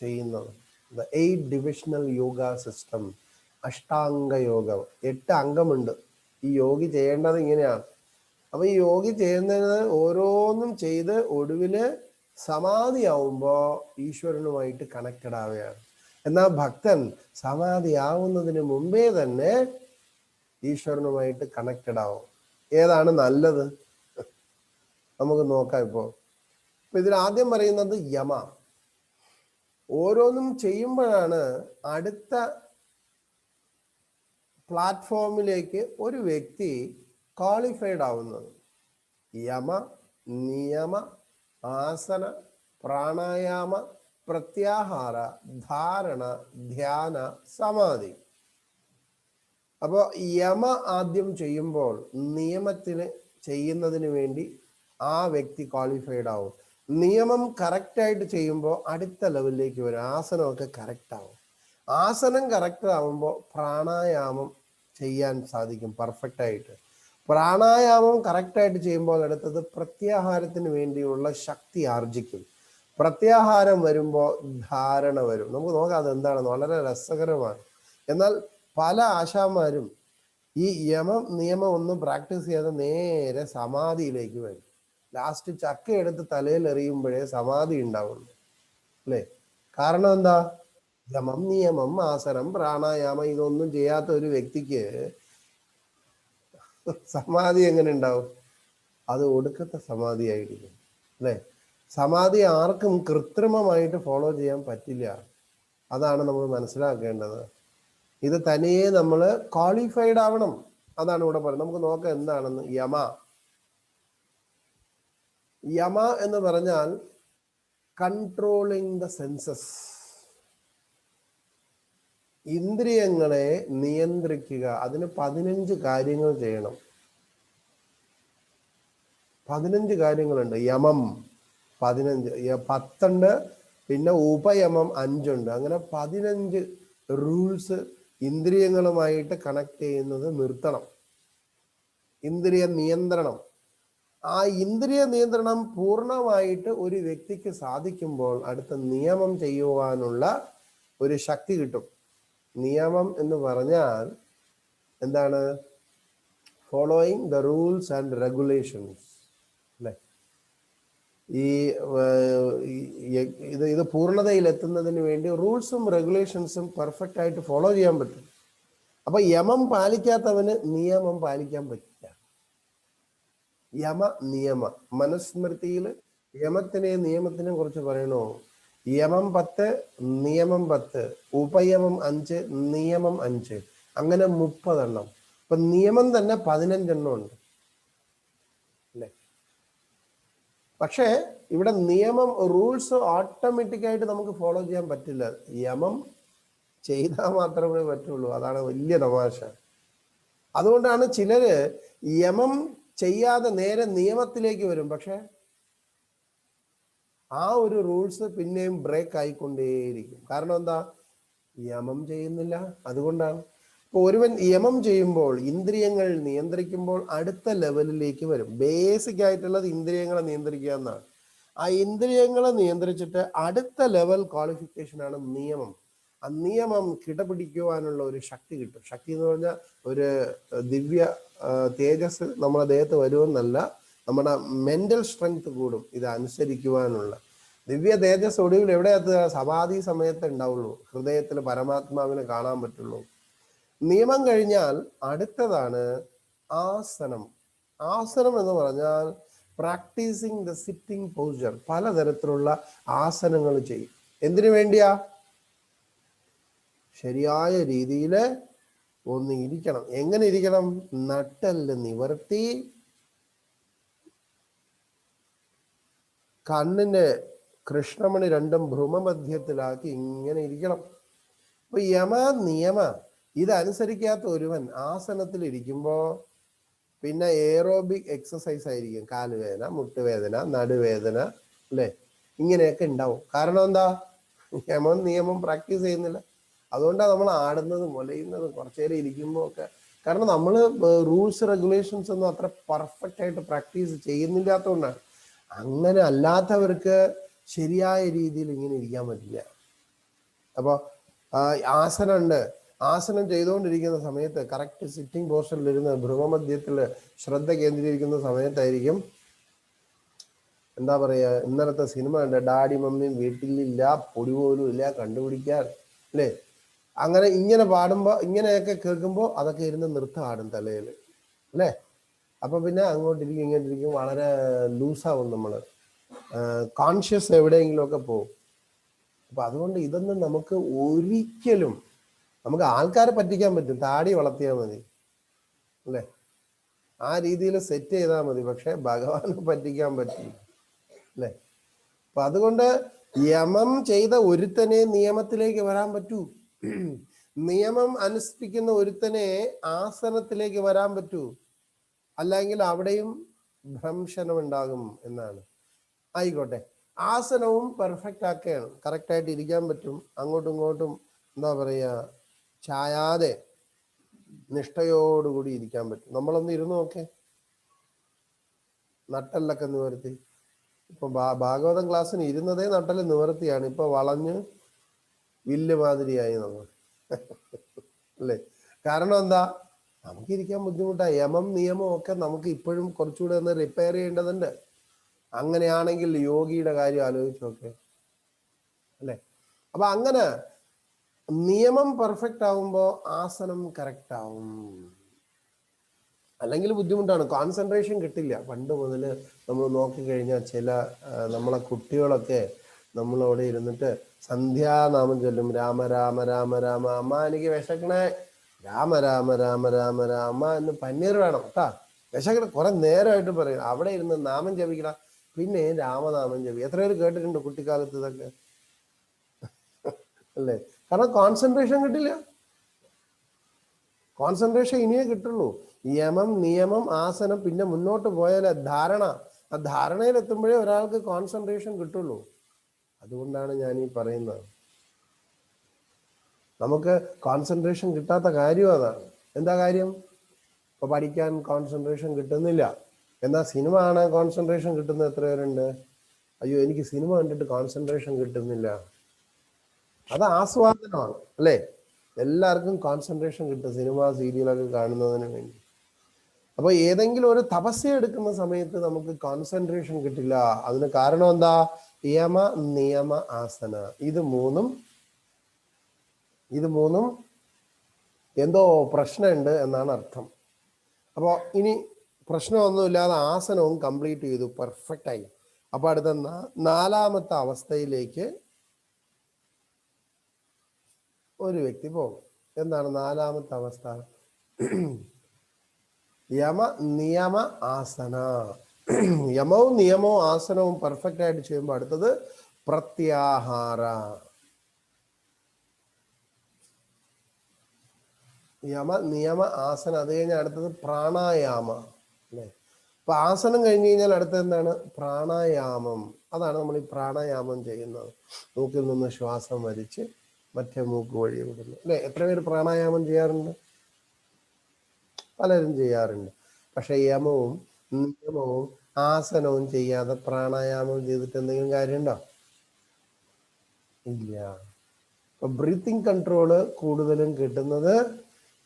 ചെയ്യുന്നത്. The 8 divisional yoga system, Ashtanga യോഗം. 8 അംഗമുണ്ട്. ഈ യോഗി ചെയ്യേണ്ടത് ഇങ്ങനെയാണ്. അപ്പൊ ഈ യോഗി ചെയ്യുന്നത് ഓരോന്നും ചെയ്ത് ഒടുവില് സമാധിയാവുമ്പോ ഈശ്വരനുമായിട്ട് കണക്റ്റഡ് ആവുകയാണ്. എന്നാൽ ഭക്തൻ സമാധി ആവുന്നതിന് മുമ്പേ തന്നെ ഈശ്വരനുമായിട്ട് കണക്റ്റഡ് ആവും. ഏതാണ് നല്ലത്? നമുക്ക് നോക്കാം. ഇപ്പോ ഇതിൽ ആദ്യം പറയുന്നത് യമ. ഓരോന്നും ചെയ്യുമ്പോഴാണ് അടുത്ത പ്ലാറ്റ്ഫോമിലേക്ക് ഒരു വ്യക്തി ക്വാളിഫൈഡ് ആവുന്നത്. യമ, നിയമ, ആസന, പ്രാണായാമ, പ്രത്യാഹാര, ധാരണ, ധ്യാന, സമാധി. അപ്പോൾ യമ ആദ്യം ചെയ്യുമ്പോൾ നിയമത്തിന് ചെയ്യുന്നതിന് വേണ്ടി ആ വ്യക്തി ക്വാളിഫൈഡ് ആവും. നിയമം കറക്റ്റായിട്ട് ചെയ്യുമ്പോൾ അടുത്ത ലെവലിലേക്ക് വരും. ആസനമൊക്കെ കറക്റ്റ് ആവും. ആസനം കറക്റ്റ് ആവുമ്പോൾ പ്രാണായാമം ചെയ്യാൻ സാധിക്കും പെർഫെക്റ്റ് ആയിട്ട്. പ്രാണായാമം കറക്റ്റായിട്ട് ചെയ്യുമ്പോൾ അടുത്തത് പ്രത്യാഹാരത്തിന് വേണ്ടിയുള്ള ശക്തി ആർജിക്കും. പ്രത്യാഹാരം വരുമ്പോൾ ധാരണ വരും. നമുക്ക് നോക്കാം അതെന്താണെന്ന്. വളരെ രസകരമാണ്. എന്നാൽ പല ആശാന്മാരും ഈ യമം നിയമം ഒന്നും പ്രാക്ടീസ് ചെയ്യാതെ നേരെ സമാധിയിലേക്ക് വരും. ലാസ്റ്റ് ചക്ക എടുത്ത് തലയിൽ എറിയുമ്പോഴേ സമാധി ഉണ്ടാവുള്ളൂ, അല്ലേ? കാരണം എന്താ? യമം നിയമം ആസനം പ്രാണായാമം ഇതൊന്നും ചെയ്യാത്ത ഒരു വ്യക്തിക്ക് സമാധി എങ്ങനെ ഉണ്ടാവും? അത് ഒടുക്കത്തെ സമാധി ആയിരിക്കും, അല്ലേ? സമാധി ആർക്കും കൃത്രിമമായിട്ട് ഫോളോ ചെയ്യാൻ പറ്റില്ല. അതാണ് നമ്മൾ മനസ്സിലാക്കേണ്ടത്. ഇത് തനിയെ നമ്മൾ ക്വാളിഫൈഡ് ആവണം. അതാണ് ഇവിടെ പറയുന്നത്. നമുക്ക് നോക്കാം എന്താണെന്ന്. യമ എന്ന് പറഞ്ഞാൽ കൺട്രോളിങ് ദ സെൻസസ്, ഇന്ദ്രിയങ്ങളെ നിയന്ത്രിക്കുക. അതിന് 15 കാര്യങ്ങൾ ചെയ്യണം. 15 കാര്യങ്ങളുണ്ട്. യമം 15, 10 ഉണ്ട്, പിന്നെ ഉപയമം 5 ഉണ്ട്. അങ്ങനെ 15 റൂൾസ് ഇന്ദ്രിയങ്ങളുമായിട്ട് കണക്ട് ചെയ്യുന്നത് നിർത്തണം. ഇന്ദ്രിയ നിയന്ത്രണം. ആ ഇന്ദ്രിയ നിയന്ത്രണം പൂർണ്ണമായിട്ട് ഒരു വ്യക്തിക്ക് സാധിക്കുമ്പോൾ അടുത്ത നിയമം ചെയ്യുവാനുള്ള ഒരു ശക്തി കിട്ടും. നിയമം എന്ന് പറഞ്ഞാൽ എന്താണ്? Following the rules and regulations, അല്ലെ? ഇത് പൂർണ്ണതയിൽ എത്തുന്നതിന് വേണ്ടി റൂൾസും റെഗുലേഷൻസും പെർഫെക്റ്റ് ആയിട്ട് ഫോളോ ചെയ്യാൻ പറ്റും. അപ്പൊ യമം പാലിക്കാത്തവന് നിയമം പാലിക്കാൻ പറ്റില്ല. യമ നിയമ മനുസ്മൃതിയിൽ യമത്തിനെയും നിയമത്തിനെയും കുറിച്ച് പറയണോ? യമം 10, നിയമം 10, ഉപയമം 5, നിയമം 5, അങ്ങനെ 30 എണ്ണം. ഇപ്പൊ നിയമം തന്നെ 15 എണ്ണം ഉണ്ട്, അല്ലേ? പക്ഷേ ഇവിടെ നിയമം റൂൾസ് ഓട്ടോമാറ്റിക്കായിട്ട് നമുക്ക് ഫോളോ ചെയ്യാൻ പറ്റില്ല. യമം ചെയ്താൽ മാത്രമേ പറ്റുള്ളൂ. അതാണ് വലിയ തമാശ. അതുകൊണ്ടാണ് ചിലര് യമം ചെയ്യാതെ നേരെ നിയമത്തിലേക്ക് വരും. പക്ഷെ ആ ഒരു റൂൾസ് പിന്നെയും ബ്രേക്ക് ആയിക്കൊണ്ടേയിരിക്കും. കാരണം എന്താ? യമം ചെയ്യുന്നില്ല. അതുകൊണ്ടാണ്. ഇപ്പൊ ഒരുവൻ യമം ചെയ്യുമ്പോൾ, ഇന്ദ്രിയങ്ങൾ നിയന്ത്രിക്കുമ്പോൾ അടുത്ത ലെവലിലേക്ക് വരും. ബേസിക് ആയിട്ടുള്ളത് ഇന്ദ്രിയങ്ങളെ നിയന്ത്രിക്കുക എന്നാണ്. ആ ഇന്ദ്രിയങ്ങളെ നിയന്ത്രിച്ചിട്ട് അടുത്ത ലെവൽ ക്വാളിഫിക്കേഷൻ ആണ് നിയമം. ആ നിയമം കിടപിടിക്കുവാനുള്ള ഒരു ശക്തി കിട്ടും. ശക്തി എന്ന് പറഞ്ഞാൽ ഒരു ദിവ്യ തേജസ് നമ്മുടെ ദേഹത്ത് വരുമെന്നല്ല, നമ്മുടെ മെന്റൽ സ്ട്രെങ്ത് കൂടും ഇത് അനുസരിക്കുവാനുള്ള. ദിവ്യ തേജസ് ഒടുവിൽ എവിടെ എത്തുക? സമാധി സമയത്ത് ഉണ്ടാവുള്ളൂ. ഹൃദയത്തിൽ പരമാത്മാവിനെ കാണാൻ പറ്റുള്ളൂ. നിയമം കഴിഞ്ഞാൽ അടുത്തതാണ് ആസനം. ആസനം എന്ന് പറഞ്ഞാൽ പ്രാക്ടീസിങ് ദ സിറ്റിംഗ് പോസ്ചർ. പലതരത്തിലുള്ള ആസനങ്ങൾ ചെയ്യും. എന്തിനു വേണ്ടിയാ? ശരിയായ രീതിയിൽ ഒന്ന് ഇരിക്കണം. എങ്ങനെ ഇരിക്കണം? നട്ടെല്ല് നിവർത്തി, കണ്ണിന്റെ കൃഷ്ണമണി രണ്ടും ഭ്രൂമമധ്യത്തിലാക്കി ഇങ്ങനെ ഇരിക്കണം. അപ്പൊ യമ നിയമ ഇതനുസരിക്കാത്ത ഒരുവൻ ആസനത്തിൽ ഇരിക്കുമ്പോ പിന്നെ എയറോബിക് എക്സസൈസ് ആയിരിക്കും. കാലുവേദന, മുട്ടുവേദന, നടുവേദന, അല്ലേ? ഇങ്ങനെയൊക്കെ ഉണ്ടാവും. കാരണം എന്താ? യമം നിയമം പ്രാക്ടീസ് ചെയ്യുന്നില്ല. അതുകൊണ്ടാണ് നമ്മൾ ആടുന്നതും മുലയുന്നതും കുറച്ചു നേരം ഇരിക്കുമ്പോൾ ഒക്കെ. കാരണം നമ്മൾ റൂൾസ് റെഗുലേഷൻസ് ഒന്നും അത്ര പെർഫെക്റ്റ് ആയിട്ട് പ്രാക്ടീസ് ചെയ്യുന്നില്ലാത്തതുകൊണ്ടാണ്. അങ്ങനെ അല്ലാത്തവർക്ക് ശരിയായ രീതിയിൽ ഇങ്ങനെ ഇരിക്കാൻ പറ്റില്ല. അപ്പോൾ ആസനം ഉണ്ട്. ആസനം ചെയ്തുകൊണ്ടിരിക്കുന്ന സമയത്ത് കറക്റ്റ് സിറ്റിംഗ് പോസ്റ്ററിൽ ഇരുന്ന് ഭ്രൂമമധ്യത്തിൽ ശ്രദ്ധ കേന്ദ്രീകരിക്കുന്ന സമയത്തായിരിക്കും എന്താ പറയുക, ഇന്നലത്തെ സിനിമ ഉണ്ട്, ഡാഡി മമ്മിയും വീട്ടിലില്ല, പൊടി പോലും ഇല്ല കണ്ടുപിടിക്കാൻ, അല്ലേ? അങ്ങനെ ഇങ്ങനെ പാടുമ്പോൾ, ഇങ്ങനെയൊക്കെ കേൾക്കുമ്പോൾ അതൊക്കെ ഇരുന്ന് നൃത്തം ആടും തലയിൽ, അല്ലേ? അപ്പൊ പിന്നെ അങ്ങോട്ടിരിക്കും ഇങ്ങോട്ടിരിക്കും, വളരെ ലൂസാവും. നമ്മൾ കോൺഷ്യസ് എവിടെയെങ്കിലും ഒക്കെ പോകും. അപ്പൊ അതുകൊണ്ട് ഇതൊന്നും നമുക്ക് ഒരിക്കലും, നമുക്ക് ആൾക്കാരെ പറ്റിക്കാൻ പറ്റും, താടി വളർത്തിയാൽ മതി, അല്ലേ? ആ രീതിയിൽ സെറ്റ് ചെയ്താൽ മതി. പക്ഷെ ഭഗവാനെ പറ്റിക്കാൻ പറ്റില്ല, അല്ലേ? അപ്പൊ അതുകൊണ്ട് യമം ചെയ്ത ഒരുത്തനെ നിയമത്തിലേക്ക് വരാൻ പറ്റൂ. നിയമം അനുഷ്ഠിക്കുന്ന ഒരുത്തനെ ആസനത്തിലേക്ക് വരാൻ പറ്റൂ. അല്ലെങ്കിൽ അവിടെയും ഭ്രംശനം ഉണ്ടാകും എന്നാണ്. ആയിക്കോട്ടെ. ആസനവും പെർഫെക്റ്റ് ആക്കുകയാണ്. കറക്റ്റായിട്ട് ഇരിക്കാൻ പറ്റും. അങ്ങോട്ടും ഇങ്ങോട്ടും എന്താ പറയുക, ചായാതെ നിഷ്ഠയോടുകൂടി ഇരിക്കാൻ പറ്റും. നമ്മളൊന്ന് ഇരുന്ന് നോക്കേ, നട്ടല്ലൊക്കെ നിവർത്തി. ഇപ്പൊ ഭാഗവതം ക്ലാസ്സിന് ഇരുന്നതേ നട്ടല് നിവർത്തിയാണ്. ഇപ്പൊ വളഞ്ഞ് വില്ല് മാതിരിയായി നമ്മൾ, അല്ലേ? കാരണം എന്താ? നമുക്ക് ഇരിക്കാൻ ബുദ്ധിമുട്ടാണ്. യമം നിയമം ഒക്കെ നമുക്ക് ഇപ്പോഴും കുറച്ചുകൂടെ ഒന്ന് റിപ്പയർ ചെയ്യേണ്ടതുണ്ട്. അങ്ങനെയാണെങ്കിൽ യോഗിയുടെ കാര്യം ആലോചിച്ച് നോക്കെ, അല്ലേ? അപ്പൊ അങ്ങനെ നിയമം പെർഫെക്റ്റ് ആവുമ്പോൾ ആസനം കറക്റ്റ് ആവും. അല്ലെങ്കിൽ ബുദ്ധിമുട്ടാണ്, കോൺസെൻട്രേഷൻ കിട്ടില്ല. പണ്ട് മുതൽ നമ്മൾ നോക്കിക്കഴിഞ്ഞാൽ ചില നമ്മളെ കുട്ടികളൊക്കെ നമ്മളവിടെ ഇരുന്നിട്ട് സന്ധ്യാനാമം ചൊല്ലും. രാമ രാമ രാമ രാമ, അമ്മ എനിക്ക് വിശക്കണേ, രാമ രാമ രാമ രാമ രാമ എന്ന് പന്നീർ വേണം കേട്ടാ, വിശക്കണ കുറെ നേരമായിട്ട് പറയും. അവിടെ ഇരുന്ന് നാമം ജപിക്കണ, പിന്നെ രാമനാമം ജപി. എത്ര പേര് കേട്ടിട്ടുണ്ട് കുട്ടിക്കാലത്ത് ഇതൊക്കെ, അല്ലേ? കാരണം കോൺസെൻട്രേഷൻ കിട്ടില്ല. കോൺസെൻട്രേഷൻ ഇനിയേ കിട്ടുള്ളൂ. യമം നിയമം ആസനം, പിന്നെ മുന്നോട്ട് പോയാൽ ധാരണ. ആ ധാരണയിൽ എത്തുമ്പോഴേ ഒരാൾക്ക് കോൺസെൻട്രേഷൻ കിട്ടുള്ളൂ. അതുകൊണ്ടാണ് ഞാൻ ഈ പറയുന്നത്, നമുക്ക് കോൺസെൻട്രേഷൻ കിട്ടാത്ത കാര്യം അതാണ്. എന്താ കാര്യം? ഇപ്പൊ പഠിക്കാൻ കോൺസെൻട്രേഷൻ കിട്ടുന്നില്ല. എന്നാൽ സിനിമ കാണാൻ കോൺസെൻട്രേഷൻ കിട്ടുന്ന എത്ര പേരുണ്ട്? അയ്യോ എനിക്ക് സിനിമ കണ്ടിട്ട് കോൺസെൻട്രേഷൻ കിട്ടുന്നില്ല. അത് ആസ്വാദനമാണ്, അല്ലേ? എല്ലാവർക്കും കോൺസെൻട്രേഷൻ കിട്ടും സിനിമ സീരിയലൊക്കെ കാണുന്നതിന് വേണ്ടി. അപ്പൊ ഏതെങ്കിലും ഒരു തപസ്യ എടുക്കുന്ന സമയത്ത് നമുക്ക് കോൺസെൻട്രേഷൻ കിട്ടില്ല. അതിന് കാരണം എന്താ? യമ നിയമ ആസന, ഇത് മൂന്നും എന്തോ പ്രശ്നമുണ്ട് എന്നാണ് അർത്ഥം. അപ്പോൾ ഇനി പ്രശ്നമൊന്നുമില്ലാതെ ആസനവും കംപ്ലീറ്റ് ചെയ്തു, പെർഫെക്റ്റ് ആയി. അപ്പൊ അടുത്ത നാലാമത്തെ അവസ്ഥയിലേക്ക് ഒരു വ്യക്തി പോകും. എന്താണ് നാലാമത്തെ അവസ്ഥ? യമ നിയമ ആസന. യമവും നിയമവും ആസനവും പെർഫെക്റ്റ് ആയിട്ട് ചെയ്യുമ്പോൾ അടുത്തത് പ്രത്യാഹാര. യമ നിയമ ആസന, അത് കഴിഞ്ഞാൽ അടുത്തത് പ്രാണായാമ, അല്ലേ? അപ്പൊ ആസനം കഴിഞ്ഞ് കഴിഞ്ഞാൽ അടുത്തത് എന്താണ്? പ്രാണായാമം. അതാണ് നമ്മൾ ഈ പ്രാണായാമം ചെയ്യുന്നത്. മൂക്കിൽ നിന്ന് ശ്വാസം വലിച്ച് മറ്റേ മൂക്ക് വഴി വിടുന്നു, അല്ലെ? എത്ര പേര് പ്രാണായാമം ചെയ്യാറുണ്ട്? പലരും ചെയ്യാറുണ്ട്. പക്ഷെ യമവും നിയമവും ആസനവും ചെയ്യാതെ പ്രാണായാമം ചെയ്തിട്ട് എന്തെങ്കിലും കാര്യമുണ്ടോ? ഇല്ല. അപ്പൊ ബ്രീത്തിങ് കൺട്രോള് കൂടുതലും കിട്ടുന്നത്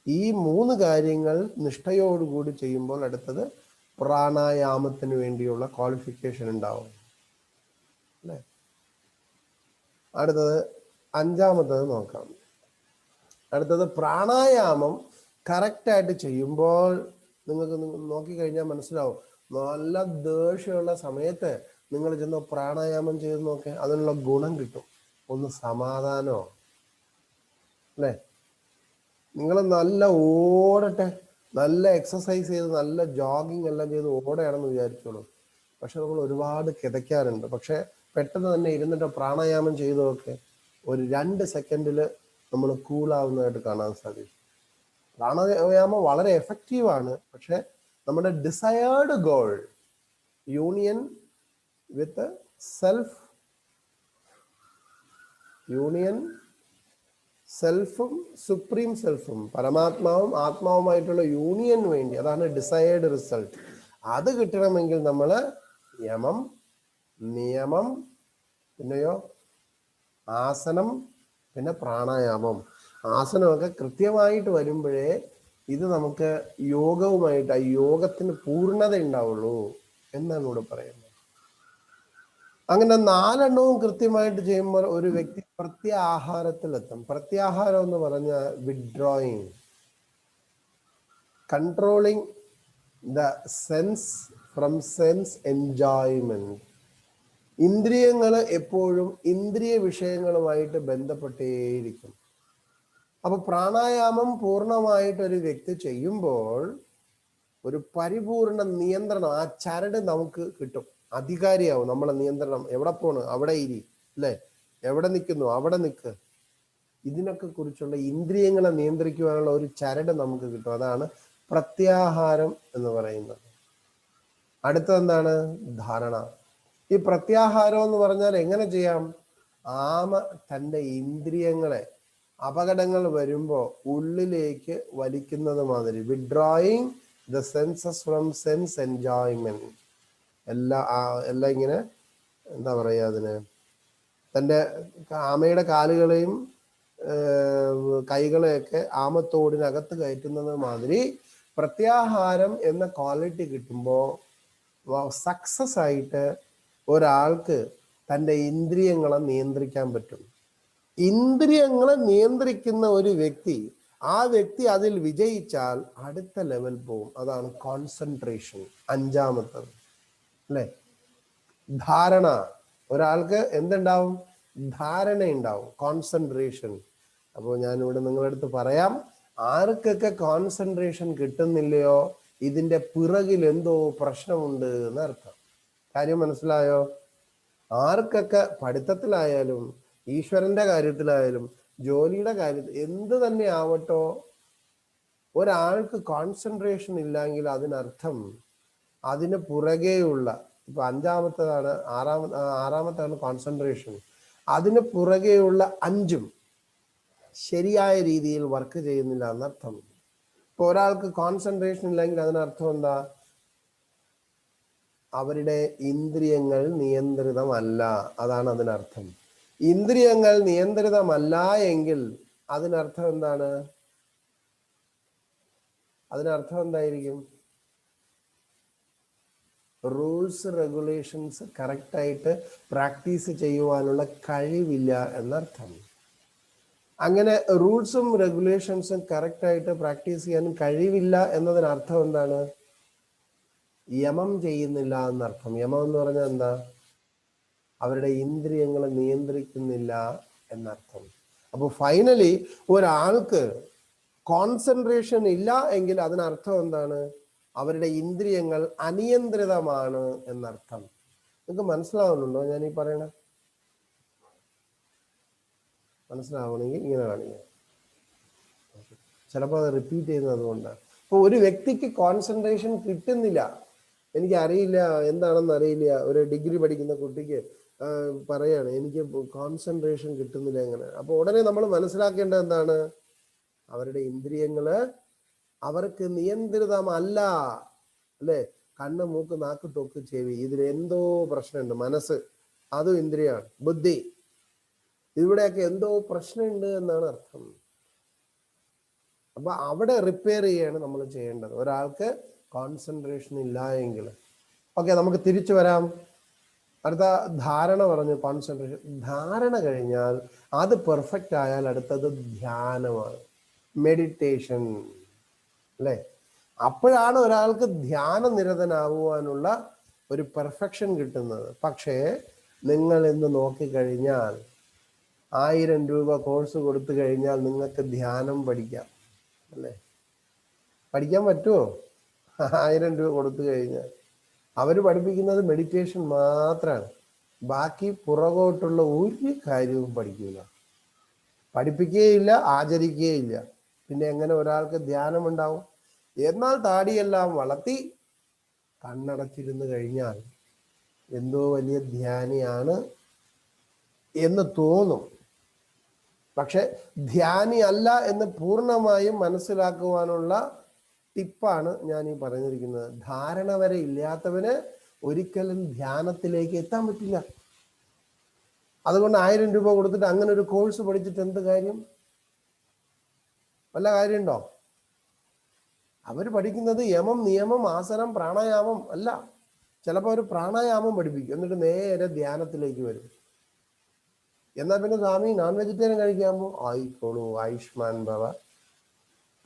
ഈ മൂന്ന് കാര്യങ്ങൾ നിഷ്ഠയോടുകൂടി ചെയ്യുമ്പോൾ അടുത്തത് പ്രാണായാമത്തിന് വേണ്ടിയുള്ള ക്വാളിഫിക്കേഷൻ ഉണ്ടാവും, അല്ലേ? അടുത്തത് അഞ്ചാമത്തത് നോക്കാം. അടുത്തത് പ്രാണായാമം കറക്റ്റായിട്ട് ചെയ്യുമ്പോൾ നിങ്ങൾക്ക് നോക്കിക്കഴിഞ്ഞാൽ മനസ്സിലാവും. നല്ല ദേഷ്യമുള്ള സമയത്ത് നിങ്ങൾ ചെന്ന് പ്രാണായാമം ചെയ്ത് നോക്കേ, അതിനുള്ള ഗുണം കിട്ടും. ഒന്ന് സമാധാനമോ, അല്ലേ? നിങ്ങൾ നല്ല ഓടട്ടെ, നല്ല എക്സസൈസ് ചെയ്ത് നല്ല ജോഗിങ് എല്ലാം ചെയ്ത് ഓടുകയാണെന്ന് വിചാരിച്ചോളൂ. പക്ഷെ നമ്മൾ ഒരുപാട് കിതയ്ക്കാറുണ്ട്. പക്ഷെ പെട്ടെന്ന് തന്നെ ഇരുന്നിട്ട് പ്രാണായാമം ചെയ്ത് നോക്കെ, ഒരു 2 സെക്കൻഡിൽ നമ്മൾ കൂളാവുന്നതായിട്ട് കാണാൻ സാധിക്കും. പ്രാണായാമം വളരെ എഫക്റ്റീവാണ്. പക്ഷെ നമ്മുടെ desired goal, union with self, സെൽഫും സുപ്രീം സെൽഫും പരമാത്മാവും ആത്മാവുമായിട്ടുള്ള യൂണിയന് വേണ്ടി, അതാണ് ഡിസയേർഡ് റിസൾട്ട്. അത് കിട്ടണമെങ്കിൽ നമ്മൾ യമം നിയമം പിന്നെയോ ആസനം പിന്നെ പ്രാണായാമം, ആസനമൊക്കെ കൃത്യമായിട്ട് വരുമ്പോഴേ ഇത് നമുക്ക് യോഗവുമായിട്ട്, ആ യോഗത്തിന് പൂർണ്ണത ഉണ്ടാവുള്ളൂ എന്നാണ് ഇവിടെ പറയുന്നത്. അങ്ങനെ 4 കൃത്യമായിട്ട് ചെയ്യുമ്പോൾ ഒരു വ്യക്തി പ്രത്യാഹാരത്തിലെത്തും. പ്രത്യാഹാരം എന്ന് പറഞ്ഞാൽ withdrawing, controlling the sense from sense enjoyment. ഇന്ദ്രിയങ്ങൾ എപ്പോഴും ഇന്ദ്രിയ വിഷയങ്ങളുമായിട്ട് ബന്ധപ്പെട്ടേയിരിക്കും. അപ്പൊ പ്രാണായാമം പൂർണ്ണമായിട്ട് ഒരു വ്യക്തി ചെയ്യുമ്പോൾ ഒരു പരിപൂർണ നിയന്ത്രണം, ആ ചരട് നമുക്ക് കിട്ടും. അധികാരിയാവും. നമ്മളെ നിയന്ത്രണം, എവിടെ പോണ് അവിടെ ഇരി, അല്ലെ? എവിടെ നിൽക്കുന്നു അവിടെ നിൽക്ക്. ഇതിനൊക്കെ കുറിച്ചുള്ള ഇന്ദ്രിയങ്ങളെ നിയന്ത്രിക്കുവാനുള്ള ഒരു ചരട് നമുക്ക് കിട്ടും. അതാണ് പ്രത്യാഹാരം എന്ന് പറയുന്നത്. അടുത്തതെന്താണ്? ധാരണ. ഈ പ്രത്യാഹാരം എന്ന് പറഞ്ഞാൽ എങ്ങനെ ചെയ്യാം? ആമ തൻ്റെ ഇന്ദ്രിയങ്ങളെ അപകടങ്ങൾ വരുമ്പോൾ ഉള്ളിലേക്ക് വലിക്കുന്നത് മാതിരി, withdrawing the census from sense enjoyment. എല്ലാം ഇങ്ങനെ എന്താ പറയുക, അതിന് തൻ്റെ ആമയുടെ കാലുകളെയും കൈകളെയൊക്കെ ആമത്തോടിനകത്ത് കയറ്റുന്നത് മാതിരി പ്രത്യാഹാരം എന്ന ക്വാളിറ്റി കിട്ടുമ്പോൾ സക്സസ് ആയിട്ട് ഒരാൾക്ക് തൻ്റെ ഇന്ദ്രിയങ്ങളെ നിയന്ത്രിക്കാൻ പറ്റും. ഇന്ദ്രിയങ്ങളെ നിയന്ത്രിക്കുന്ന ഒരു വ്യക്തി, ആ വ്യക്തി അതിൽ വിജയിച്ചാൽ അടുത്ത ലെവൽ പോകും. അതാണ് കോൺസെൻട്രേഷൻ. അഞ്ചാമത്തത് അല്ലെ, ധാരണ. ഒരാൾക്ക് എന്തുണ്ടാവും? ധാരണ ഉണ്ടാവും, കോൺസെൻട്രേഷൻ. അപ്പോൾ ഞാനിവിടെ നിങ്ങളുടെ അടുത്ത് പറയാം, ആർക്കൊക്കെ കോൺസെൻട്രേഷൻ കിട്ടുന്നില്ലയോ ഇതിന്റെ പിറകിൽ എന്തോ പ്രശ്നമുണ്ട് എന്നർത്ഥം. കാര്യം മനസ്സിലായോ? ആർക്കൊക്കെ പഠിത്തത്തിലായാലും ഈശ്വരന്റെ കാര്യത്തിലായാലും ജോലിയുടെ കാര്യത്തിൽ എന്ത് തന്നെ ആവട്ടോ, ഒരാൾക്ക് കോൺസെൻട്രേഷൻ ഇല്ലെങ്കിൽ അതിനർത്ഥം അതിന് പുറകെയുള്ള, ഇപ്പൊ അഞ്ചാമത്തേതാണ്, ആറാമത്താണ് കോൺസെൻട്രേഷൻ. അതിന് പുറകെയുള്ള അഞ്ചും ശരിയായ രീതിയിൽ വർക്ക് ചെയ്യുന്നില്ല എന്നർത്ഥം. ഇപ്പൊ ഒരാൾക്ക് കോൺസെൻട്രേഷൻ ഇല്ലെങ്കിൽ അതിനർത്ഥം എന്താ? അവരുടെ ഇന്ദ്രിയങ്ങൾ നിയന്ത്രിതമല്ല, അതാണ് അതിനർത്ഥം. ഇന്ദ്രിയങ്ങൾ നിയന്ത്രിതമല്ല എങ്കിൽ അതിനർത്ഥം എന്താണ്? അതിനർത്ഥം എന്തായിരിക്കും? റൂൾസ് റെഗുലേഷൻസ് കറക്റ്റായിട്ട് പ്രാക്ടീസ് ചെയ്യുവാനുള്ള കഴിവില്ല എന്നർത്ഥം. അങ്ങനെ റൂൾസും റെഗുലേഷൻസും കറക്റ്റായിട്ട് പ്രാക്ടീസ് ചെയ്യാൻ കഴിവില്ല എന്നതിനർത്ഥം എന്താണ്? യമം ചെയ്യുന്നില്ല എന്നർത്ഥം. യമം എന്ന് പറഞ്ഞാൽ എന്താ? അവരുടെ ഇന്ദ്രിയങ്ങളെ നിയന്ത്രിക്കുന്നില്ല എന്നർത്ഥം. അപ്പോൾ ഫൈനലി ഒരാൾക്ക് കോൺസെൻട്രേഷൻ ഇല്ല എങ്കിൽ അതിനർത്ഥം എന്താണ്? അവരുടെ ഇന്ദ്രിയങ്ങൾ അനിയന്ത്രിതമാണ് എന്നർത്ഥം. നിങ്ങൾക്ക് മനസ്സിലാവുന്നുണ്ടോ ഞാൻ ഈ പറയണ? മനസ്സിലാവണമെങ്കിൽ ഇങ്ങനെ കാണിക്കുക. ചിലപ്പോൾ അത് റിപ്പീറ്റ് ചെയ്യുന്നത് അതുകൊണ്ടാണ്. അപ്പോൾ ഒരു വ്യക്തിക്ക് കോൺസെൻട്രേഷൻ കിട്ടുന്നില്ല, എനിക്കറിയില്ല എന്താണെന്ന് അറിയില്ല. ഒരു ഡിഗ്രി പഠിക്കുന്ന കുട്ടിക്ക് പറയാണ് എനിക്ക് കോൺസെൻട്രേഷൻ കിട്ടുന്നില്ല എങ്ങനെ. അപ്പോൾ ഉടനെ നമ്മൾ മനസ്സിലാക്കേണ്ടത് എന്താണ്? അവരുടെ ഇന്ദ്രിയങ്ങള് അവർക്ക് നിയന്ത്രിതമല്ല അല്ലെ. കണ്ണ്, മൂക്ക്, നാക്ക്, തൊക്ക്, ചെവി, ഇതിൽ എന്തോ പ്രശ്നമുണ്ട്. മനസ്സ്, അതും ഇന്ദ്രിയാണ്. ബുദ്ധി, ഇവിടെയൊക്കെ എന്തോ പ്രശ്നമുണ്ട് എന്നാണ് അർത്ഥം. അപ്പൊ അവിടെ റിപ്പയർ ചെയ്യാണ് നമ്മൾ ചെയ്യേണ്ടത്, ഒരാൾക്ക് കോൺസെൻട്രേഷൻ ഇല്ല എങ്കിൽ. ഓക്കെ, നമുക്ക് തിരിച്ചു വരാം. അടുത്ത ധാരണ പറഞ്ഞു, കോൺസെൻട്രേഷൻ. ധാരണ കഴിഞ്ഞാൽ അത് പെർഫെക്റ്റ് ആയാൽ അടുത്തത് ധ്യാനമാണ്, മെഡിറ്റേഷൻ അല്ലെ. അപ്പോഴാണ് ഒരാൾക്ക് ധ്യാന നിരതനാകുവാനുള്ള ഒരു പെർഫെക്ഷൻ കിട്ടുന്നത്. പക്ഷേ നിങ്ങൾ ഇന്ന് നോക്കിക്കഴിഞ്ഞാൽ 1000 രൂപ കോഴ്സ് കൊടുത്തു കഴിഞ്ഞാൽ നിങ്ങൾക്ക് ധ്യാനം പഠിക്കാം അല്ലേ? പഠിക്കാൻ പറ്റുമോ? 1000 രൂപ കൊടുത്തു കഴിഞ്ഞാൽ അവർ പഠിപ്പിക്കുന്നത് മെഡിറ്റേഷൻ മാത്രമാണ്. ബാക്കി പുറകോട്ടുള്ള ഒരു കാര്യവും പഠിക്കില്ല, പഠിപ്പിക്കുകയില്ല, ആചരിക്കുകയില്ല. പിന്നെ എങ്ങനെ ഒരാൾക്ക് ധ്യാനം ഉണ്ടാവും? എന്നാൽ താടിയെല്ലാം വളർത്തി കണ്ണടച്ചിരുന്ന് കഴിഞ്ഞാൽ എന്തോ വലിയ ധ്യാനിയാണ് എന്ന് തോന്നും. പക്ഷെ ധ്യാനി അല്ല എന്ന് പൂർണ്ണമായും മനസ്സിലാക്കുവാനുള്ള ടിപ്പാണ് ഞാൻ ഈ പറഞ്ഞിരിക്കുന്നത്. ധാരണ വരെ ഇല്ലാത്തവന് ഒരിക്കലും ധ്യാനത്തിലേക്ക് എത്താൻ പറ്റില്ല. അതുകൊണ്ട് 1000 രൂപ കൊടുത്തിട്ട് അങ്ങനെ ഒരു കോഴ്സ് പഠിച്ചിട്ട് എന്ത് കാര്യം? വല്ല കാര്യമുണ്ടോ? അവർ പഠിക്കുന്നത് യമം, നിയമം, ആസനം, പ്രാണായാമം അല്ല. ചിലപ്പോൾ ഒരു പ്രാണായാമം പഠിപ്പിക്കും, എന്നിട്ട് നേരെ ധ്യാനത്തിലേക്ക് വരും. എന്നാൽ പിന്നെ സ്വാമി നോൺ വെജിറ്റേറിയൻ കഴിക്കാമോ? ആയിക്കോളൂ, ആയുഷ്മാൻ ഭവ,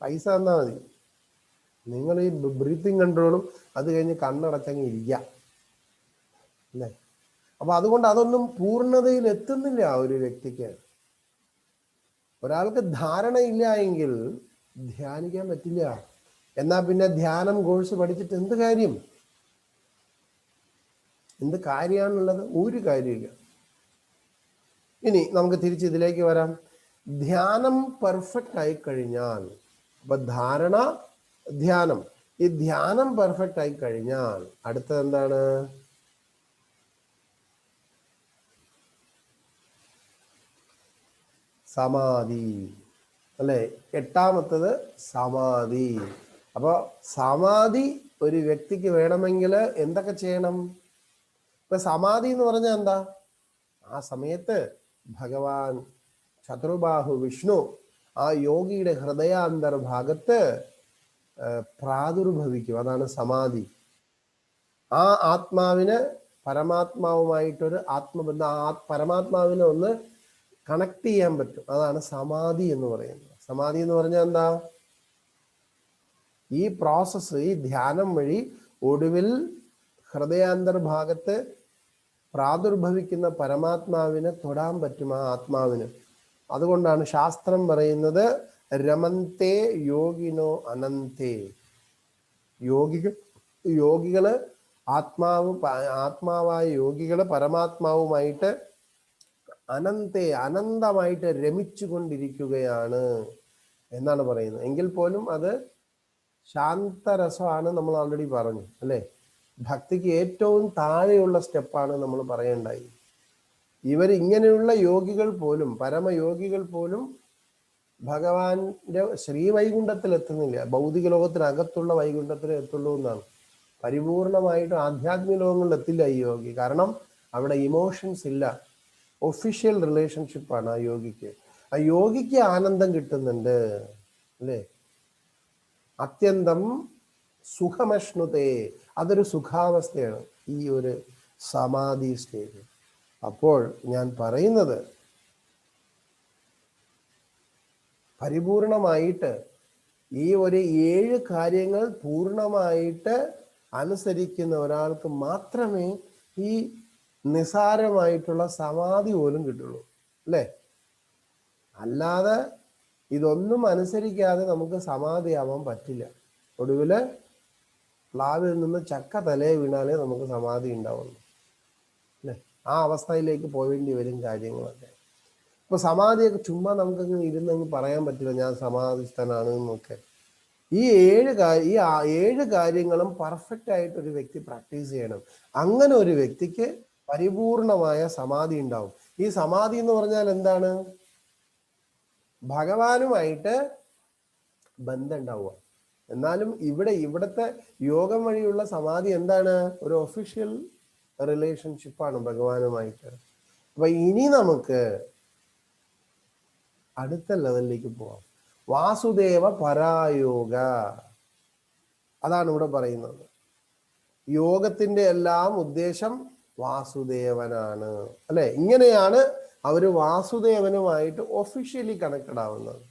പൈസ തന്നാൽ മതി. നിങ്ങൾ ഈ ബ്രീത്തിങ് കൺട്രോളും അത് കഴിഞ്ഞ് കണ്ണടച്ചങ്ങ് ഇരിക്കുക അല്ലേ. അപ്പൊ അതുകൊണ്ട് അതൊന്നും പൂർണ്ണതയിൽ എത്തുന്നില്ല ഒരു വ്യക്തിക്ക്. ഒരാൾക്ക് ധാരണയില്ല എങ്കിൽ ധ്യാനിക്കാൻ പറ്റില്ല. എന്നാ പിന്നെ ധ്യാനം കോഴ്സ് പഠിച്ചിട്ട് എന്ത് കാര്യം? എന്ത് കാര്യമാണുള്ളത്? ഒരു കാര്യമില്ല. ഇനി നമുക്ക് തിരിച്ച് ഇതിലേക്ക് വരാം. ധ്യാനം പെർഫെക്റ്റ് ആയി കഴിഞ്ഞാൽ, അപ്പൊ ധാരണ, ധ്യാനം, ഈ ധ്യാനം പെർഫെക്റ്റ് ആയി കഴിഞ്ഞാൽ അടുത്തത് എന്താണ്? സമാധി അല്ലെ. എട്ടാമത്തത് സമാധി. അപ്പോൾ സമാധി ഒരു വ്യക്തിക്ക് വേണമെങ്കിൽ എന്തൊക്കെ ചെയ്യണം? ഇപ്പൊ സമാധി എന്ന് പറഞ്ഞാൽ എന്താ? ആ സമയത്ത് ഭഗവാൻ ചതുർബാഹു വിഷ്ണു ആ യോഗിയുടെ ഹൃദയാന്തർഭാഗത്ത് പ്രാദുർഭവിക്കും. അതാണ് സമാധി. ആ ആത്മാവിന് പരമാത്മാവുമായിട്ടൊരു ആത്മബന്ധം, ആ പരമാത്മാവിനെ ഒന്ന് കണക്ട് ചെയ്യാൻ പറ്റും. അതാണ് സമാധി എന്ന് പറയുന്നത്. സമാധി എന്ന് പറഞ്ഞാൽ എന്താ? ഈ പ്രോസസ്സ്, ഈ ധ്യാനം വഴി ഒടുവിൽ ഹൃദയാന്തർഭാഗത്ത് പ്രാദുർഭവിക്കുന്ന പരമാത്മാവിനെ തൊടാൻ പറ്റും ആ ആത്മാവിന്. അതുകൊണ്ടാണ് ശാസ്ത്രം പറയുന്നത് രമന്തേ യോഗിനോ അനന്തേ. യോഗികള് ആത്മാവായ യോഗികള് പരമാത്മാവുമായിട്ട് അനന്തമായിട്ട് രമിച്ചു കൊണ്ടിരിക്കുകയാണ് എന്നാണ് പറയുന്നത്. എങ്കിൽ പോലും അത് ശാന്തരസമാണ്. നമ്മൾ ഓൾറെഡി പറഞ്ഞു അല്ലെ. ഭക്തിക്ക് ഏറ്റവും താഴെയുള്ള സ്റ്റെപ്പാണ് നമ്മൾ പറയേണ്ടായി. ഇങ്ങനെയുള്ള യോഗികൾ പോലും, പരമയോഗികൾ പോലും ഭഗവാന്റെ ശ്രീവൈകുണ്ഠത്തിൽ എത്തുന്നില്ല. ഭൗതിക ലോകത്തിനകത്തുള്ള വൈകുണ്ഠത്തിൽ എത്തുള്ളൂ എന്നാണ്. പരിപൂർണമായിട്ട് ആധ്യാത്മിക ലോകങ്ങളിൽ എത്തില്ല ഈ യോഗി. കാരണം അവിടെ ഇമോഷൻസ് ഇല്ല. ഒഫീഷ്യൽ റിലേഷൻഷിപ്പാണ് ആ യോഗിക്ക്. ആ യോഗിക്ക് ആനന്ദം കിട്ടുന്നുണ്ട് അല്ലേ. അത്യന്തം സുഖമശ്നുതേ, അതൊരു സുഖാവസ്ഥയാണ് ഈ ഒരു സമാധി സ്റ്റേജ്. അപ്പോൾ ഞാൻ പറയുന്നത് പരിപൂർണമായിട്ട് ഈ ഒരു 7 കാര്യങ്ങൾ പൂർണ്ണമായിട്ട് അനുസരിക്കുന്ന ഒരാൾക്ക് മാത്രമേ ഈ നിസാരമായിട്ടുള്ള സമാധി പോലും കിട്ടുള്ളൂ അല്ലേ. അല്ലാതെ ഇതൊന്നും അനുസരിക്കാതെ നമുക്ക് സമാധിയാവാൻ പറ്റില്ല. ഒടുവില് പ്ലാവിൽ നിന്ന് ചക്ക തലയെ വീണാലേ നമുക്ക് സമാധി ഉണ്ടാവുള്ളൂ അല്ലേ. ആ അവസ്ഥയിലേക്ക് പോവേണ്ടി വരും കാര്യങ്ങളൊക്കെ. ഇപ്പൊ സമാധിയൊക്കെ ചുമ്മാ നമുക്കങ്ങ് ഇരുന്നങ്ങ് പറയാൻ പറ്റില്ല ഞാൻ സമാധിസ്ഥനാണ് എന്നൊക്കെ. ഈ 7 കാര്യങ്ങളും പെർഫെക്റ്റ് ആയിട്ട് ഒരു വ്യക്തി പ്രാക്ടീസ് ചെയ്യണം. അങ്ങനെ ഒരു വ്യക്തിക്ക് പരിപൂർണമായ സമാധി ഉണ്ടാവും. ഈ സമാധി എന്ന് പറഞ്ഞാൽ എന്താണ്? ഭഗവാനുമായിട്ട് ബന്ധം ഉണ്ടാവുക. എന്നാലും ഇവിടുത്തെ യോഗം വഴിയുള്ള സമാധി എന്താണ്? ഒരു ഒഫീഷ്യൽ റിലേഷൻഷിപ്പാണ് ഭഗവാനുമായിട്ട്. അപ്പൊ ഇനി നമുക്ക് അടുത്ത ലെവലിലേക്ക് പോവാം. വാസുദേവ പരായോഗ, അതാണ് ഇവിടെ പറയുന്നത്. യോഗത്തിന്റെ എല്ലാം ഉദ്ദേശം വാസുദേവനാണ് അല്ലെ. ഇങ്ങനെയാണ് അവര് വാസുദേവനുമായിട്ട് ഒഫീഷ്യലി കണക്റ്റഡ് ആവുന്നത്.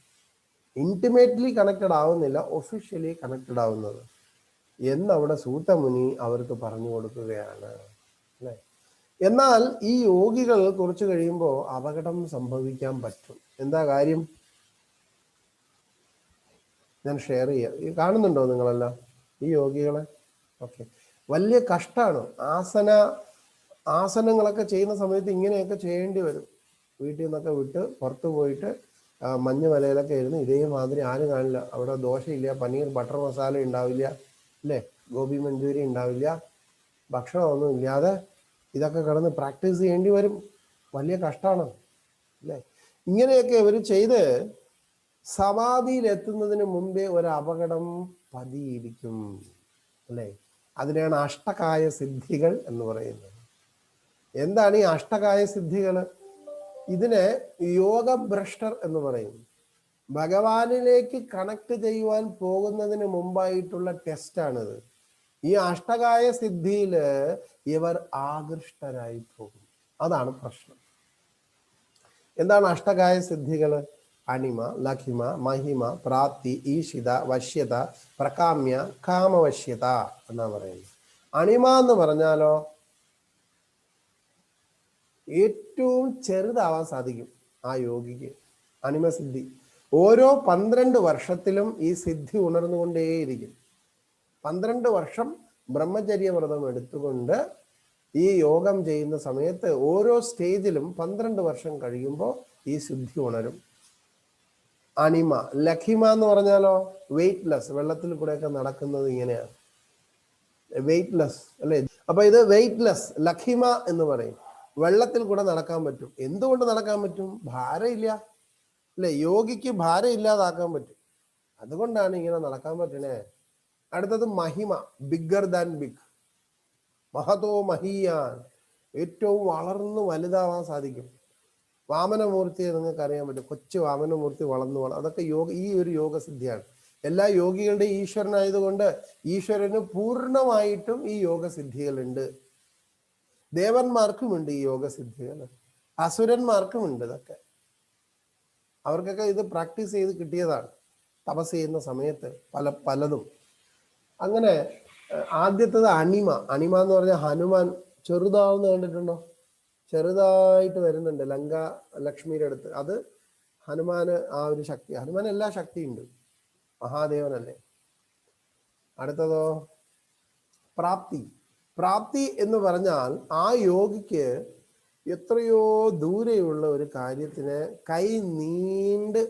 ഇന്റിമേറ്റ്ലി കണക്റ്റഡ് ആവുന്നില്ല, ഒഫീഷ്യലി കണക്റ്റഡ് ആവുന്നത് എന്നവിടെ സൂതമുനി അവർക്ക് പറഞ്ഞു കൊടുക്കുകയാണ് അല്ലെ. എന്നാൽ ഈ യോഗികൾ കുറച്ച് കഴിയുമ്പോൾ അപകടം സംഭവിക്കാൻ പറ്റും. എന്താ കാര്യം? ഞാൻ ഷെയർ ചെയ്യാം. ഈ കാണുന്നുണ്ടോ നിങ്ങളെല്ലാം ഈ യോഗികളെ? ഓക്കെ. വലിയ കഷ്ടമാണ്. ആസനങ്ങളൊക്കെ ചെയ്യുന്ന സമയത്ത് ഇങ്ങനെയൊക്കെ ചെയ്യേണ്ടി വരും. വീട്ടിൽ നിന്നൊക്കെ വിട്ട് പുറത്തു പോയിട്ട് മഞ്ഞ് മലയിലൊക്കെ ഇരുന്ന് ഇതേമാതിരി ആരും കാണില്ല. അവിടെ ദോശയില്ല, പനീർ ബട്ടർ മസാല ഉണ്ടാവില്ല അല്ലേ, ഗോബി മഞ്ചൂരി ഉണ്ടാവില്ല, ഭക്ഷണമൊന്നും ഇല്ലാതെ ഇതൊക്കെ കിടന്ന് പ്രാക്ടീസ് ചെയ്യേണ്ടി വരും. വലിയ കഷ്ടമാണ് അല്ലേ. ഇങ്ങനെയൊക്കെ ഇവർ ചെയ്ത് സമാധിയിലെത്തുന്നതിന് മുമ്പേ ഒരു അപകടം പതിയിരിക്കും അല്ലേ. അതിനെയാണ് അഷ്ടകായ സിദ്ധികൾ എന്ന് പറയുന്നത്. എന്താണ് ഈ അഷ്ടകായ സിദ്ധികൾ? ഇതിനെ യോഗഭ്രഷ്ടർ എന്ന് പറയും. ഭഗവാനിലേക്ക് കണക്ട് ചെയ്യുവാൻ പോകുന്നതിന് മുമ്പായിട്ടുള്ള ടെസ്റ്റാണിത്. ഈ അഷ്ടകായ സിദ്ധിയില് ഇവർ ആകൃഷ്ടരായി പോകും. അതാണ് പ്രശ്നം. എന്താണ് അഷ്ടകായ സിദ്ധികള്? അണിമ, ലഖിമ, മഹിമ, പ്രാപ്തി, ഈശിത, വശ്യത, പ്രകാമ്യ, കാമവശ്യത എന്നാ പറയുന്നത്. അണിമ എന്ന് പറഞ്ഞാലോ ഏറ്റവും ചെറുതാവാൻ സാധിക്കും ആ യോഗിക്ക്. അണിമസിദ്ധി ഓരോ 12 വർഷത്തിലും ഈ സിദ്ധി ഉണർന്നുകൊണ്ടേയിരിക്കും. 12 വർഷം ബ്രഹ്മചര്യവ്രതം എടുത്തുകൊണ്ട് ഈ യോഗം ചെയ്യുന്ന സമയത്ത് ഓരോ സ്റ്റേജിലും 12 വർഷം കഴിയുമ്പോൾ ഈ സിദ്ധി ഉണരും. അണിമ. ലഖിമ എന്ന് പറഞ്ഞാലോ വെയ്റ്റ്ലെസ്, വെള്ളത്തിൽ കൂടെയൊക്കെ നടക്കുന്നത് ഇങ്ങനെയാണ്, വെയ്റ്റ്ലെസ് അല്ലെ. അപ്പൊ ഇത് വെയ്റ്റ്ലെസ് ലഖിമ എന്ന് പറയും. വെള്ളത്തിൽ കൂടെ നടക്കാൻ പറ്റും. എന്തുകൊണ്ട് നടക്കാൻ പറ്റും? ഭാരമില്ല. അല്ലെ? യോഗിക്ക് ഭാരം ഇല്ലാതാക്കാൻ പറ്റും. അതുകൊണ്ടാണ് ഇങ്ങനെ നടക്കാൻ പറ്റണേ. അടുത്തത് മഹിമ, ബിഗ്ഗർ ദാൻ ബിഗ്. മഹതോ മഹീയാൻ, ഏറ്റവും വളർന്ന് വലുതാവാൻ സാധിക്കും. വാമനമൂർത്തിയെ നിങ്ങൾക്ക് അറിയാൻ പറ്റും. കൊച്ചു വാമനമൂർത്തി വളർന്നു അതൊക്കെ ഈ ഒരു യോഗസിദ്ധിയാണ്. എല്ലാ യോഗികളുടെയും ഈശ്വരനായതുകൊണ്ട് ഈശ്വരന് പൂർണ്ണമായിട്ടും ഈ യോഗസിദ്ധികളുണ്ട്. ദേവന്മാർക്കുമുണ്ട് ഈ യോഗസിദ്ധികൾ, അസുരന്മാർക്കുമുണ്ട്. ഇതൊക്കെ അവർക്കൊക്കെ ഇത് പ്രാക്ടീസ് ചെയ്ത് കിട്ടിയതാണ് തപസ് ചെയ്യുന്ന സമയത്ത് പലതും. അങ്ങനെ ആദ്യത്തത് അണിമ. അണിമ എന്ന് പറഞ്ഞാൽ ഹനുമാൻ ചെറുതാവുന്ന കണ്ടിട്ടുണ്ടോ? ചെറുതായിട്ട് വരുന്നുണ്ട് ലങ്ക ലക്ഷ്മിയുടെ അടുത്ത്. അത് ഹനുമാന് ആ ഒരു ശക്തി. ഹനുമാൻ എല്ലാ ശക്തിയുണ്ട്, മഹാദേവനല്ലേ. അടുത്തതോ പ്രാപ്തി. പ്രാപ്തി എന്ന് പറഞ്ഞാൽ ആ യോഗിക്ക് എത്രയോ ദൂരെയുള്ള ഒരു കാര്യത്തിന് കൈ നീണ്ട്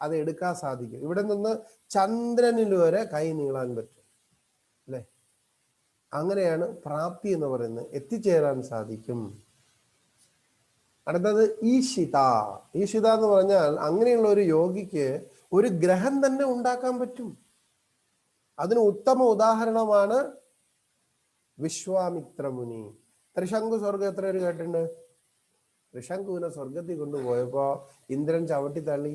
അത് എടുക്കാൻ സാധിക്കും. ഇവിടെ നിന്ന് ചന്ദ്രനിൽ വരെ കൈ നീളാൻ പറ്റും, അല്ലെ? അങ്ങനെയാണ് പ്രാപ്തി എന്ന് പറയുന്നത്, എത്തിച്ചേരാൻ സാധിക്കും. അടുത്തത് ഈശിത. ഈശിത എന്ന് പറഞ്ഞാൽ അങ്ങനെയുള്ള ഒരു യോഗിക്ക് ഒരു ഗ്രഹം തന്നെ ഉണ്ടാക്കാൻ പറ്റും. അതിന് ഉത്തമ ഉദാഹരണമാണ് വിശ്വാമിത്ര മുനി. ത്രിശങ്കു സ്വർഗം എത്ര പേര് കേട്ടിട്ടുണ്ട്? ത്രിശങ്കുവിനെ സ്വർഗത്തിൽ കൊണ്ടുപോയപ്പോ ഇന്ദ്രൻ ചവിട്ടി തള്ളി,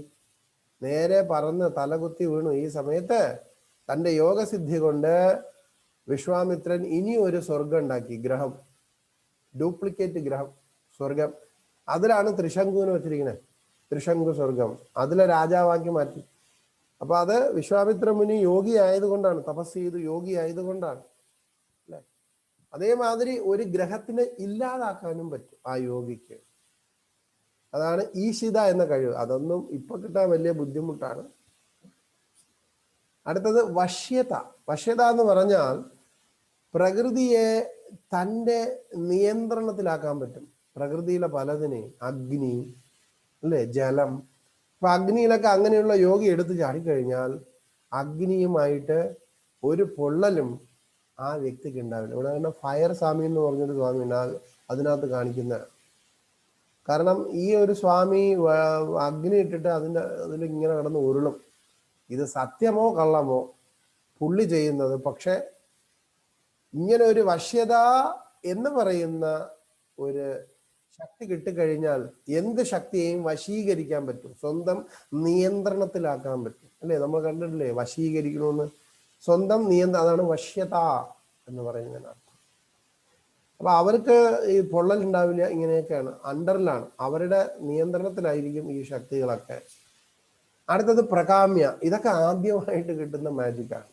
നേരെ പറന്ന് തലകുത്തി വീണു. ഈ സമയത്ത് തന്റെ യോഗസിദ്ധി കൊണ്ട് വിശ്വാമിത്രൻ ഇനി ഒരു സ്വർഗം ഉണ്ടാക്കി, ഗ്രഹം, ഡ്യൂപ്ലിക്കേറ്റ് ഗ്രഹം, സ്വർഗം. അതിലാണ് ത്രിശങ്കുവിനെ വെച്ചിരിക്കുന്നത്, ത്രിശങ്കു സ്വർഗം. അതിലെ രാജാവാക്കി മാറ്റി. അപ്പൊ അത് വിശ്വാമിത്ര മുനി യോഗി ആയതുകൊണ്ടാണ്, തപസ് ചെയ്ത് യോഗി ആയതുകൊണ്ടാണ്, അല്ലെ? അതേമാതിരി ഒരു ഗ്രഹത്തിനെ ഇല്ലാതാക്കാനും പറ്റും ആ യോഗിക്ക്. അതാണ് ഈശിത എന്ന കഴിവ്. അതൊന്നും ഇപ്പൊ കിട്ടാൻ വലിയ ബുദ്ധിമുട്ടാണ്. അടുത്തത് വശ്യത. വശ്യത എന്ന് പറഞ്ഞാൽ പ്രകൃതിയെ തൻ്റെ നിയന്ത്രണത്തിലാക്കാൻ പറ്റും. പ്രകൃതിയിലെ പലതിനെ, അഗ്നി, അല്ലെ, ജലം. അപ്പൊ അഗ്നിയിലൊക്കെ അങ്ങനെയുള്ള യോഗി എടുത്ത് ചാടിക്കഴിഞ്ഞാൽ അഗ്നിയുമായിട്ട് ഒരു പൊള്ളലും ആ വ്യക്തിക്ക് ഉണ്ടാവില്ല. ഇവിടെ തന്നെ ഫയർ സ്വാമി എന്ന് പറഞ്ഞൊരു സ്വാമി ഉണ്ട്, അതിനകത്ത് കാണിക്കുന്ന. കാരണം ഈ ഒരു സ്വാമി അഗ്നി ഇട്ടിട്ട് അതിൽ ഇങ്ങനെ കിടന്ന് ഉരുളും. ഇത് സത്യമോ കള്ളമോ പുള്ളി ചെയ്യുന്നത്. പക്ഷെ ഇങ്ങനെ ഒരു വശ്യത എന്ന് പറയുന്ന ഒരു ശക്തി കിട്ടിക്കഴിഞ്ഞാൽ എന്ത് ശക്തിയെയും വശീകരിക്കാൻ പറ്റും, സ്വന്തം നിയന്ത്രണത്തിലാക്കാൻ പറ്റും, അല്ലേ? നമ്മൾ കണ്ടിട്ടില്ലേ വശീകരിക്കണമെന്ന്? സ്വന്തം അതാണ് വശ്യത എന്ന് പറയുന്നതിനർത്ഥം. അപ്പൊ അവർക്ക് ഈ പൊള്ളൽ ഉണ്ടാവില്ല, ഇങ്ങനെയൊക്കെയാണ്, അണ്ടറിലാണ്, അവരുടെ നിയന്ത്രണത്തിലായിരിക്കും ഈ ശക്തികളൊക്കെ. അടുത്തത് പ്രകാമ്യ. ഇതൊക്കെ ആദ്യമായിട്ട് കിട്ടുന്ന മാജിക്കാണ്.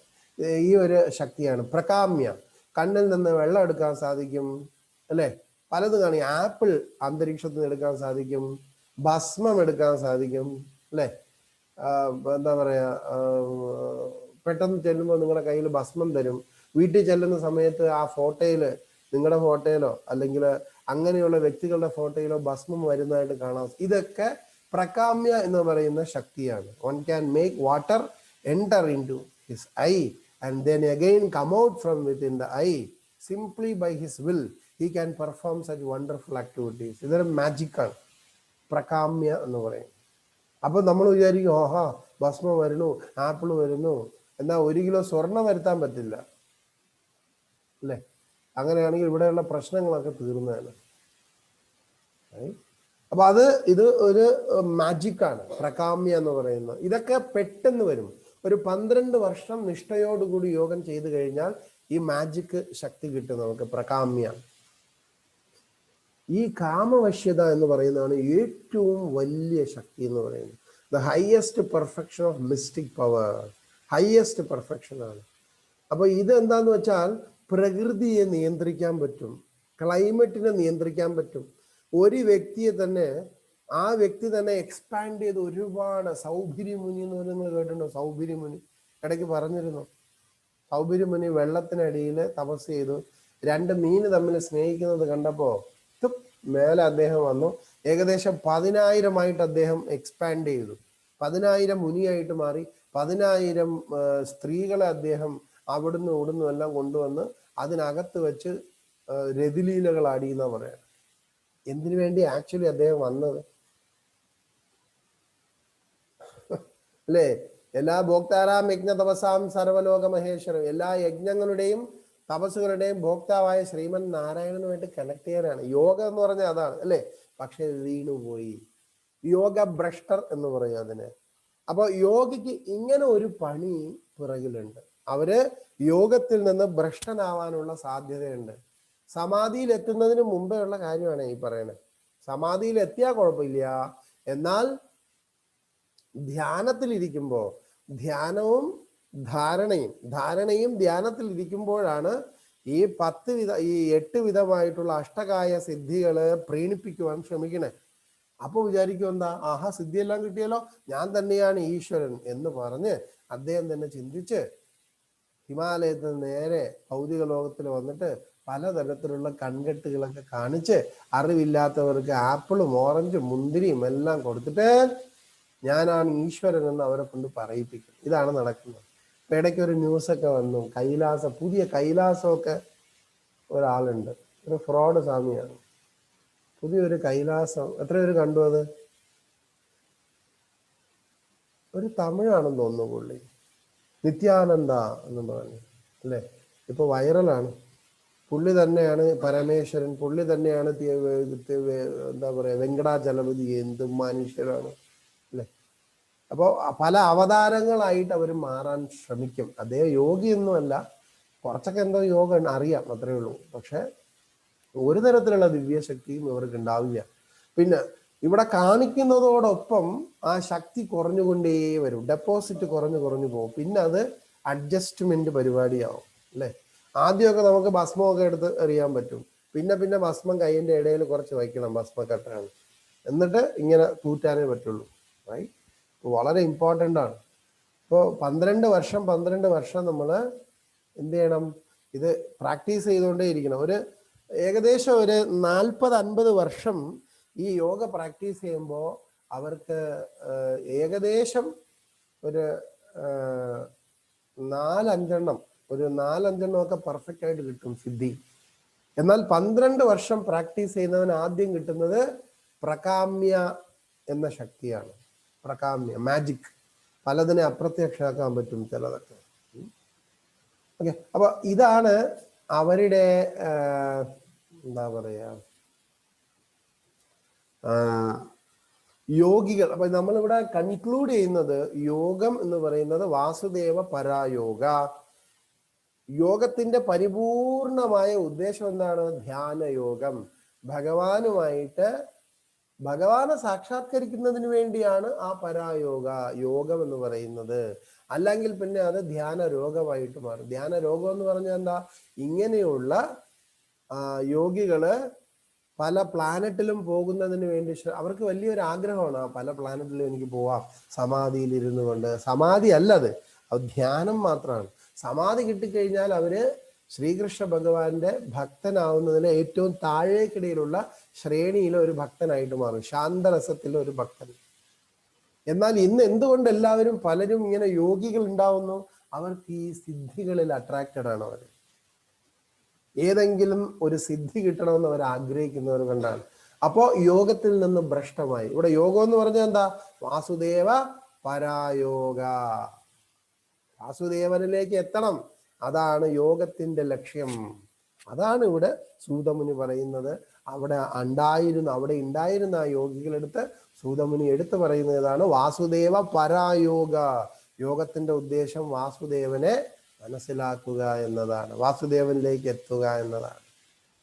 ഈ ഒരു ശക്തിയാണ് പ്രകാമ്യ. കണ്ണിൽ നിന്ന് വെള്ളം എടുക്കാൻ സാധിക്കും, അല്ലെ? പലതും കാണി. ആപ്പിൾ അന്തരീക്ഷത്തിൽ നിന്ന് എടുക്കാൻ സാധിക്കും, ഭസ്മം എടുക്കാൻ സാധിക്കും, അല്ലെ? എന്താ പറയാ, പെട്ടെന്ന് ചെല്ലുമ്പോൾ നിങ്ങളുടെ കയ്യിൽ ഭസ്മം തരും. വീട്ടിൽ ചെല്ലുന്ന സമയത്ത് ആ ഫോട്ടോയില്, നിങ്ങളുടെ ഫോട്ടോയിലോ അല്ലെങ്കിൽ അങ്ങനെയുള്ള വ്യക്തികളുടെ ഫോട്ടോയിലോ ഭസ്മം വരുന്നതായിട്ട് കാണാം. ഇതൊക്കെ പ്രകാമ്യ എന്ന് പറയുന്ന ശക്തിയാണ്. One can make water enter into his eye and then again come out from within the eye simply by his will. He can perform such wonderful activities. ഇതൊരു മാജിക്കാണ് പ്രകാമ്യ എന്ന് പറയും. അപ്പൊ നമ്മൾ വിചാരിക്കും, ഓഹാ ഭസ്മം വരുന്നു, ആപ്പിൾ വരുന്നു, എന്നാൽ 1 കിലോ സ്വർണം വരുത്താൻ പറ്റില്ല, അല്ലേ? അങ്ങനെയാണെങ്കിൽ ഇവിടെയുള്ള പ്രശ്നങ്ങളൊക്കെ തീർന്നതാണ്. അപ്പൊ ഇത് ഒരു മാജിക്കാണ് പ്രകാമ്യ എന്ന് പറയുന്നത്. ഇതൊക്കെ പെട്ടെന്ന് വരും. ഒരു 12 വർഷം നിഷ്ഠയോടുകൂടി യോഗം ചെയ്തു കഴിഞ്ഞാൽ ഈ മാജിക് ശക്തി കിട്ടും നമുക്ക്, പ്രകാമ്യ. ഈ കാമവശ്യത എന്ന് പറയുന്നതാണ് ഏറ്റവും വലിയ ശക്തി എന്ന് പറയുന്നത്. The highest perfection of mystic power, highest perfection ആണ്. അപ്പൊ ഇത് എന്താന്ന് വെച്ചാൽ പ്രകൃതിയെ നിയന്ത്രിക്കാൻ പറ്റും, ക്ലൈമറ്റിനെ നിയന്ത്രിക്കാൻ പറ്റും. ഒരു വ്യക്തിയെ തന്നെ, ആ വ്യക്തി തന്നെ എക്സ്പാൻഡ് ചെയ്ത് ഒരുപാട്. സൗഭിര്യമുനി എന്ന് പറയുന്നത് കേട്ടിട്ടുണ്ടോ? സൗഭിര്യമുനി ഇടയ്ക്ക് പറഞ്ഞിരുന്നു. സൗഭിര്യമുനി വെള്ളത്തിനടിയിൽ തപസ് ചെയ്തു. 2 മീന് തമ്മിൽ സ്നേഹിക്കുന്നത് കണ്ടപ്പോ മേലെ അദ്ദേഹം വന്നു. ഏകദേശം 10,000 അദ്ദേഹം എക്സ്പാൻഡ് ചെയ്തു. 10,000 മുനിയായിട്ട് മാറി. 10,000 സ്ത്രീകളെ അദ്ദേഹം അവിടുന്ന് ഇവിടുന്ന് എല്ലാം കൊണ്ടുവന്ന് അതിനകത്ത് വെച്ച് രതിലീലകൾ ആടിയെന്നാ പറയാം. എന്തിനു വേണ്ടി ആക്ച്വലി അദ്ദേഹം വന്നത്? അല്ലേ? എല്ലാ ഭോക്താരാം യജ്ഞ തപസാം സർവലോക മഹേശ്വരം, എല്ലാ യജ്ഞങ്ങളുടെയും തപസ്സുകളുടെയും ഭോക്താവായ ശ്രീമൻ നാരായണനുമായിട്ട് കണക്ട് ചെയ്യാനാണ് യോഗ എന്ന് പറഞ്ഞാൽ അതാണ്, അല്ലേ? പക്ഷെ വീണുപോയി, യോഗ ഭ്രഷ്ടർ എന്ന് പറയും അതിന്. അപ്പൊ യോഗിക്ക് ഇങ്ങനെ ഒരു പണി പിറകിലുണ്ട്. അവര് യോഗത്തിൽ നിന്ന് ഭ്രഷ്ടനാവാനുള്ള സാധ്യതയുണ്ട്. സമാധിയിൽ എത്തുന്നതിന് മുമ്പേ ഉള്ള കാര്യമാണ് ഈ പറയുന്നത്. സമാധിയിൽ എത്തിയാൽ കുഴപ്പമില്ല, എന്നാൽ ധ്യാനത്തിൽ ഇരിക്കുമ്പോ ധാരണയും ധ്യാനത്തിൽ ഇരിക്കുമ്പോഴാണ് ഈ 8 വിധമായിട്ടുള്ള അഷ്ടകായ സിദ്ധികള് പ്രീണിപ്പിക്കുവാൻ ശ്രമിക്കണേ. അപ്പൊ വിചാരിക്കും എന്താ, ആഹാ സിദ്ധിയെല്ലാം കിട്ടിയല്ലോ, ഞാൻ തന്നെയാണ് ഈശ്വരൻ എന്ന് പറഞ്ഞ് അദ്ദേഹം തന്നെ ചിന്തിച്ച് ഹിമാലയത്തിൽ നേരെ ഭൗതിക ലോകത്തിൽ വന്നിട്ട് പലതരത്തിലുള്ള കൺകെട്ടുകളൊക്കെ കാണിച്ച് അറിവില്ലാത്തവർക്ക് ആപ്പിളും ഓറഞ്ചും മുന്തിരിയും എല്ലാം കൊടുത്തിട്ട് ഞാനാണ് ഈശ്വരൻ എന്ന് അവരെ കൊണ്ട് പറയിപ്പിക്കും. ഇതാണ് നടക്കുന്നത്. ഇപ്പൊ ഇടയ്ക്ക് ഒരു ന്യൂസൊക്കെ വന്നു, പുതിയ കൈലാസമൊക്കെ ഒരാളുണ്ട്, ഒരു ഫ്രോഡ് സ്വാമിയാണ്, പുതിയൊരു കൈലാസം. എത്ര പേര് കണ്ടു അത്? ഒരു തമിഴാണെന്ന് തോന്നുന്നു പുള്ളി, നിത്യാനന്ദ എന്ന് പറഞ്ഞു, അല്ലേ? ഇപ്പൊ വൈറലാണ്. പുള്ളി തന്നെയാണ് പരമേശ്വരൻ, പുള്ളി തന്നെയാണ് എന്താ പറയാ വെങ്കടാചലപതി. എന്ത് മനുഷ്യരാണ്, അല്ലെ? അപ്പോൾ പല അവതാരങ്ങളായിട്ട് അവർ മാറാൻ ശ്രമിക്കും. അദ്ദേഹം യോഗിയൊന്നുമല്ല, കുറച്ചൊക്കെ എന്തോ യോഗ അറിയാം, അത്രേ ഉള്ളൂ. പക്ഷെ ഒരു തരത്തിലുള്ള ദിവ്യശക്തിയും ഇവർക്ക് ഉണ്ടാവില്ല. പിന്നെ ഇവിടെ കാണിക്കുന്നതോടൊപ്പം ആ ശക്തി കുറഞ്ഞുകൊണ്ടേ വരും, ഡെപ്പോസിറ്റ് കുറഞ്ഞു പോകും. പിന്നെ അത് അഡ്ജസ്റ്റ്മെന്റ് പരിപാടിയാവും, അല്ലെ? ആദ്യമൊക്കെ നമുക്ക് ഭസ്മമൊക്കെ എടുത്ത് എറിയാൻ പറ്റും, പിന്നെ ഭസ്മം കൈയിന്റെ ഇടയിൽ കുറച്ച് വയ്ക്കണം, ഭസ്മക്കെട്ടാണ്, എന്നിട്ട് ഇങ്ങനെ തൂറ്റാനേ പറ്റുള്ളൂ. റൈറ്റ്? വളരെ ഇമ്പോർട്ടൻ്റ് ആണ്. ഇപ്പോൾ 12 വർഷം നമ്മൾ എന്ത് ചെയ്യണം? ഇത് പ്രാക്ടീസ് ചെയ്തുകൊണ്ടേ ഇരിക്കണം. ഏകദേശം ഒരു 40-50 വർഷം ഈ യോഗ പ്രാക്ടീസ് ചെയ്യുമ്പോൾ അവർക്ക് ഏകദേശം ഒരു 4-5 ഒക്കെ പെർഫെക്റ്റ് ആയിട്ട് കിട്ടും സിദ്ധി. എന്നാൽ 12 വർഷം പ്രാക്ടീസ് ചെയ്യുന്നവന് ആദ്യം കിട്ടുന്നത് പ്രകാമ്യ എന്ന ശക്തിയാണ്. പ്രകാമ്യ, മാജിക്. പലതിനെ അപ്രത്യക്ഷമാക്കാൻ പറ്റും ചിലതൊക്കെ. ഓക്കെ, അപ്പൊ ഇതാണ് അവരുടെ എന്താ പറയാ യോഗികൾ. അപ്പൊ നമ്മളിവിടെ കൺക്ലൂഡ് ചെയ്യുന്നത്, യോഗം എന്ന് പറയുന്നത് വാസുദേവ പരായോഗ. യോഗത്തിന്റെ പരിപൂർണമായ ഉദ്ദേശം എന്താണ്? ധ്യാനയോഗം. ഭഗവാനെ സാക്ഷാത്കരിക്കുന്നതിന് വേണ്ടിയാണ് ആ പരായോഗ, യോഗം എന്ന് പറയുന്നത്. അല്ലെങ്കിൽ പിന്നെ അത് ധ്യാന രോഗമായിട്ട് മാറും. ധ്യാന രോഗം എന്ന് പറഞ്ഞാൽ എന്താ? ഇങ്ങനെയുള്ള യോഗികള് പല പ്ലാനറ്റിലും പോകുന്നതിന് വേണ്ടി അവർക്ക് വലിയൊരു ആഗ്രഹമാണ്, ആ പല പ്ലാനറ്റിലും എനിക്ക് പോവാം സമാധിയിൽ ഇരുന്നു കൊണ്ട്. സമാധി അല്ലത്, അത് ധ്യാനം മാത്രമാണ്. സമാധി കിട്ടിക്കഴിഞ്ഞാൽ അവര് ശ്രീകൃഷ്ണ ഭഗവാന്റെ ഭക്തനാവുന്നതിന് ഏറ്റവും താഴേക്കിടയിലുള്ള ശ്രേണിയിലെ ഒരു ഭക്തനായിട്ട് മാറും, ശാന്തരസത്തിലെ ഒരു ഭക്തൻ. എന്നാൽ ഇന്ന് എന്തുകൊണ്ട് പലരും ഇങ്ങനെ യോഗികൾ ഉണ്ടാവുന്നു? അവർക്ക് ഈ സിദ്ധികളിൽ അട്രാക്റ്റഡ് ആണ്. അവർ ഏതെങ്കിലും ഒരു സിദ്ധി കിട്ടണമെന്ന് അവർ ആഗ്രഹിക്കുന്നവർ കൊണ്ടാണ്. അപ്പോ യോഗത്തിൽ നിന്ന് ഭ്രഷ്ടമായി. ഇവിടെ യോഗം എന്ന് പറഞ്ഞാൽ എന്താ? വാസുദേവ പരായോഗ, വാസുദേവനിലേക്ക് എത്തണം. അതാണ് യോഗത്തിന്റെ ലക്ഷ്യം. അതാണ് ഇവിടെ സൂതമുനി പറയുന്നത്. അവിടെ ഉണ്ടായിരുന്ന ആ യോഗികളെടുത്ത് സൂതമുനി എടുത്തു പറയുന്നതാണ് വാസുദേവ പരായോഗ. യോഗത്തിന്റെ ഉദ്ദേശം വാസുദേവനെ മനസ്സിലാക്കുക എന്നതാണ്, വാസുദേവനിലേക്ക് എത്തുക എന്നതാണ്.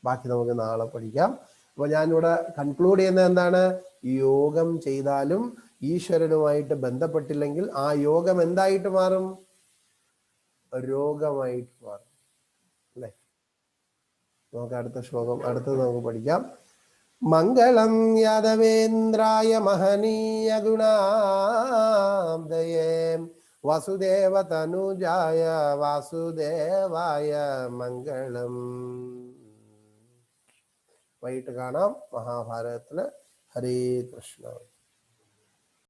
ബാക്കി നമുക്ക് നാളെ പഠിക്കാം. അപ്പൊ ഞാനിവിടെ കൺക്ലൂഡ് ചെയ്യുന്നത് എന്താണ്? യോഗം ചെയ്താലും ഈശ്വരനുമായിട്ട് ബന്ധപ്പെട്ടില്ലെങ്കിൽ ആ യോഗം എന്തായിട്ട് മാറും? രോഗമായിട്ട് മാറും, അല്ലെ? നമുക്ക് അടുത്തത് നമുക്ക് പഠിക്കാം. മംഗളം യാദവേന്ദ്രായ മഹനീയ ഗുണാബ്ദയേ വസുദേവ തനുജായ വാസുദേവായ മംഗളം. വൈകിട്ട് കാണാം മഹാഭാരതത്തില്. ഹരേ കൃഷ്ണ.